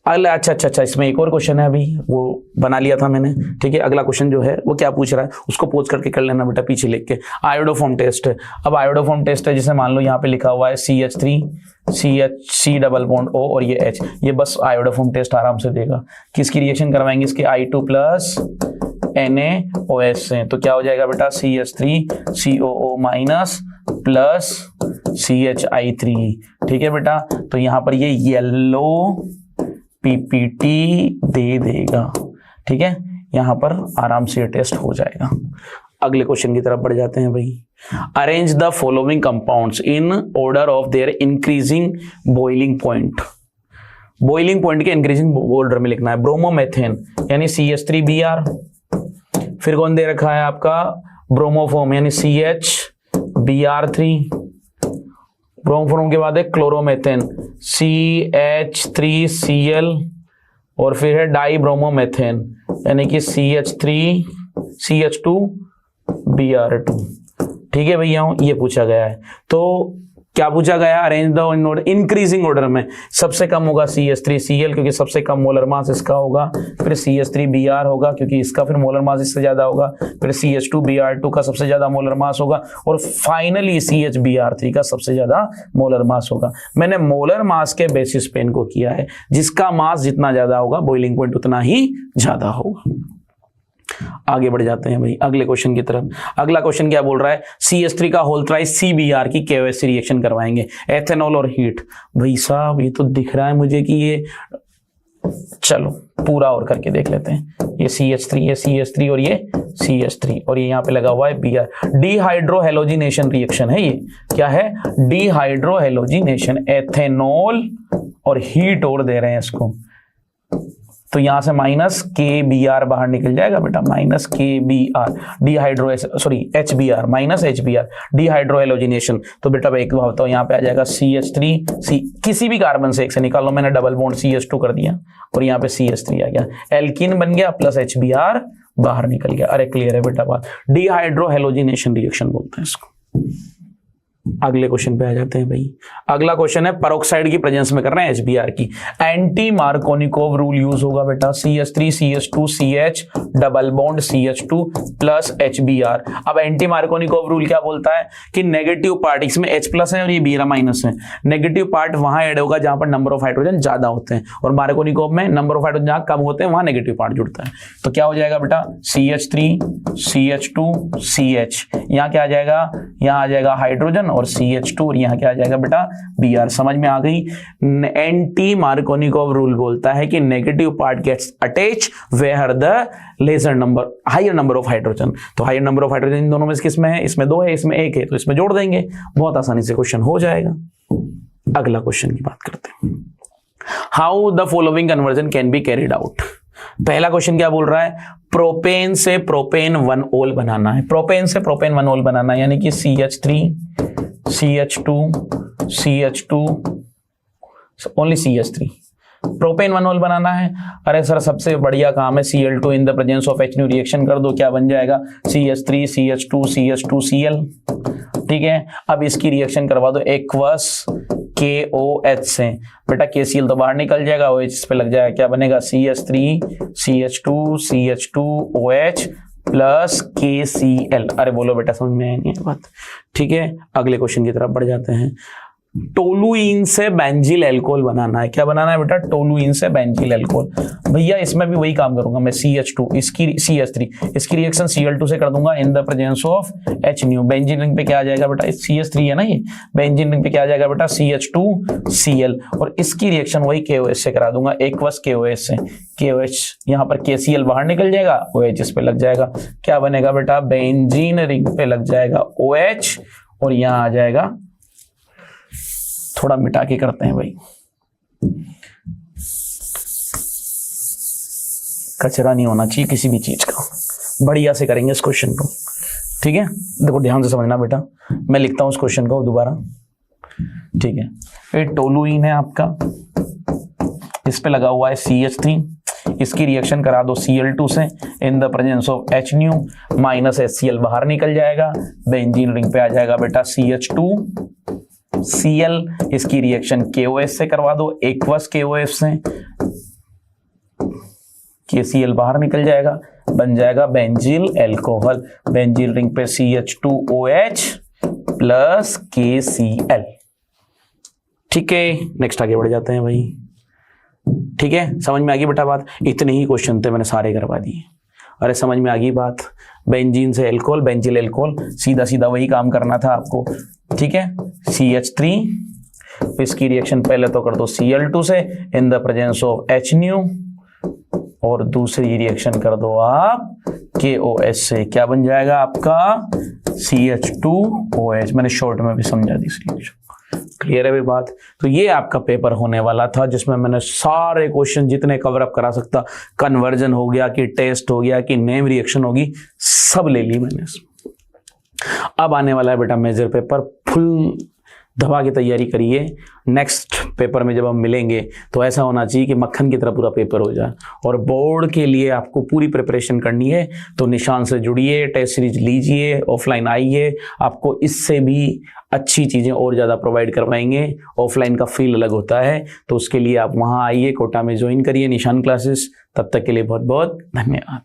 अगला अच्छा, इसमें एक और क्वेश्चन है, अभी वो बना लिया था मैंने। ठीक है, अगला क्वेश्चन जो है वो क्या पूछ रहा है उसको पोज करके कर लेना बेटा, पीछे लिख के। आयोडोफॉर्म टेस्ट है। अब आयोडोफॉर्म टेस्ट है, जिसे मान लो यहाँ पे लिखा हुआ है CH3 CH double bond O और ये H, ये बस आयोडोफॉर्म टेस्ट आराम से देगा। किसकी रिएक्शन करवाएंगे, इसके I2 प्लस NaOH से। तो क्या हो जाएगा बेटा, CH3 COO minus plus CHI3। ठीक है बेटा, तो यहां पर ये येलो PPT दे देगा। ठीक है, यहां पर आराम से ये टेस्ट हो जाएगा। अगले क्वेश्चन की तरफ बढ़ जाते हैं भाई। Arrange the following compounds in order of their increasing boiling point. Boiling point के इंक्रीजिंग ऑर्डर में लिखना है। ब्रोमोमेथेन यानी CH3Br, फिर कौन दे रखा है आपका ब्रोमोफोम यानी CHBr3, ब्रोमोफोम के बाद है क्लोरोमेथेन CH3Cl, और फिर है डाई ब्रोमोमेथेन यानी कि CH2Br2। ठीक है भैया, ये पूछा गया है। तो क्या पूछा गया, arrange the in order, increasing order में सबसे कम होगा CH3Cl क्योंकि सबसे कम मोलर मास इसका होगा, फिर CH3Br होगा क्योंकि इसका फिर मोलर मास इससे ज्यादा होगा, फिर CH2Br2 का सबसे ज्यादा मोलर मास होगा, और फाइनली CHBr3 का सबसे ज्यादा मोलर मास होगा। मैंने मोलर मास के बेसिस पे इनको किया है, जिसका मास जितना ज्यादा होगा बॉइलिंग पॉइंट उतना ही ज्यादा होगा। आगे बढ़ जाते हैं भाई अगले क्वेश्चन की तरफ। अगला क्वेश्चन क्या बोल रहा है, CH3 का होल थ्राइस CBr की KOH से रिएक्शन करवाएंगे, एथेनॉल और हीट। भाई साहब ये तो दिख रहा है मुझे कि ये, चलो पूरा और करके देख लेते हैं। ये CH3, ये CH3 और ये CH3, और ये यहाँ पे लगा हुआ है Br। डिहाइड्रोहेलोजिनेशन रिएक्शन है ये। क्या है, डिहाइड्रोहेलोजिनेशन, एथेनॉल और हीट और दे रहे हैं इसको, तो यहां से माइनस KBr बाहर निकल जाएगा बेटा, minus KBr HBr minus HBr dehydrohalogenation. तो बेटा एक बात बताओ, यहाँ पे आ जाएगा CH3, किसी भी कार्बन से एक से निकाल लो, मैंने डबल बॉन्ड CH2 कर दिया और यहाँ पे CH3 आ गया, एल्कीन बन गया प्लस HBr बाहर निकल गया। अरे क्लियर है बेटा बात, डिहाइड्रोहेलोजिनेशन रिएक्शन बोलते हैं इसको। अगले क्वेश्चन पे आ जाते हैं भाई। अगला क्वेश्चन है पेरोक्साइड की प्रेजेंस में कर रहे हैं HBr की, एंटी मार्कोनिकोव रूल यूज होगा बेटा, CH3 CH2 CH double bond CH2 plus HBr। अब एंटी मार्कोनिकोव रूल क्या बोलता है कि नेगेटिव पार्ट, इसमें H प्लस है और ये Br माइनस है, नेगेटिव पार्ट वहां ऐड होगा जहां पर नंबर ऑफ हाइड्रोजन ज्यादा होते हैं, और मार्कोनिकोव में नंबर ऑफ हाइड्रोजन जहां कम होते हैं वहां नेगेटिव पार्ट जुड़ता है। तो क्या हो जाएगा बेटा, CH3 CH2 CH, यहाँ क्या आ जाएगा, यहाँ आ जाएगा हाइड्रोजन और CH2, और यहाँ क्या आ जाएगा बेटा Br। समझ में आ गई। एंटी मार्कोनिकोव रूल बोलता है कि negative part gets attach where the lesser number, higher number of hydrogen. तो हायर नंबर ऑफ हाइड्रोजन इन दोनों में किसमें है, इसमें 2 है, इसमें 1 है, तो इसमें जोड़ देंगे, बहुत आसानी से क्वेश्चन हो जाएगा। अगला क्वेश्चन की बात करते हैं, how the following conversion can be carried out. पहला क्वेश्चन क्या बोल रहा है, प्रोपेन से प्रोपेन 1-ol बनाना है, प्रोपेन से प्रोपेन 1-ol बनाना है, यानी कि CH3 CH2 CH2 only CH3 propane 1-ol बनाना है। अरे सर सबसे बढ़िया काम है, Cl2 in the presence of H reaction कर दो, क्या बन जाएगा CH3 CH2 CH2 Cl। ठीक है, अब इसकी रिएक्शन करवा दो एक्वस KOH से, बेटा KCl तो बाहर निकल जाएगा, OH इस पे लग जाएगा, क्या बनेगा CH3 CH2 CH2OH plus KCl। अरे बोलो बेटा समझ में आई नहीं है बात। ठीक है, अगले क्वेश्चन की तरफ बढ़ जाते हैं। टोलुइन से बेंजील एल्कोहल बनाना है, क्या बनाना है बेटा, टोलुइन से बेंजील एल्कोहल। भैया इसमें भी वही काम करूंगा मैं, CH2 इसकी CH3 इसकी रिएक्शन Cl2 से कर दूंगा इन the presence of H new. Benzene ring पे क्या आ जाएगा बेटा, CH3 है ना ये, बेंजीन रिंग पे क्या आ जाएगा बेटा CH2Cl, और इसकी रिएक्शन वही KOH से करा दूंगा, एक्वस KOH से। KOH यहाँ पर KCl बाहर निकल जाएगा, OH इस पे लग जाएगा, क्या बनेगा बेटा बेंजीन रिंग पे लग जाएगा OH, और यहाँ आ जाएगा, थोड़ा मिटा के करते हैं भाई, कचरा नहीं होना चाहिए किसी भी चीज का, बढ़िया से करेंगे इस क्वेश्चन को। ठीक है, देखो ध्यान से समझना बेटा, मैं लिखता हूं इस क्वेश्चन को दोबारा। ठीक है, ये टोलुइन है आपका, इस पे लगा हुआ है CH3, इसकी रिएक्शन करा दो Cl2 से इन the presence of H new, minus HCl बाहर निकल जाएगा, बेंजीन रिंग पे आ जाएगा बेटा CH2Cl, इसकी रिएक्शन KOH से करवा दो, एक्वस KOH से, KCl बाहर निकल जाएगा, बन जाएगा बेंजील एल्कोहल, बेंजील रिंग पे CH2OH प्लस KCl। ठीक है, नेक्स्ट आगे बढ़ जाते हैं भाई। ठीक है, समझ में आ गई बेटा बात, इतने ही क्वेश्चन थे मैंने सारे करवा दिए। अरे समझ में आ गई बात, बेंजीन से एल्कोहल, बेंजील एल्कोहल, सीधा सीधा वही काम करना था आपको। ठीक है, CH3, इसकी रिएक्शन पहले तो कर दो Cl2 से इन the presence of H new, और दूसरी रिएक्शन कर दो आप KOH से, क्या बन जाएगा आपका CH2OH। मैंने शॉर्ट में भी समझा दी इस रिएक्शन, क्लियर है भी बात। तो ये आपका पेपर होने वाला था जिसमें मैंने सारे क्वेश्चन जितने कवर अप करा सकता, कन्वर्जन हो गया कि टेस्ट हो गया कि नेम रिएक्शन होगी, सब ले ली मैंने इसमें। अब आने वाला है बेटा मेजर पेपर, फुल दबा के तैयारी करिए। नेक्स्ट पेपर में जब हम मिलेंगे तो ऐसा होना चाहिए कि मक्खन की तरह पूरा पेपर हो जाए, और बोर्ड के लिए आपको पूरी प्रिपरेशन करनी है। तो निशान से जुड़िए, टेस्ट सीरीज लीजिए, ऑफलाइन आइए, आपको इससे भी अच्छी चीज़ें और ज़्यादा प्रोवाइड करवाएंगे। ऑफलाइन का फील अलग होता है, तो उसके लिए आप वहाँ आइए, कोटा में ज्वाइन करिए निशान क्लासेस। तब तक के लिए बहुत बहुत धन्यवाद।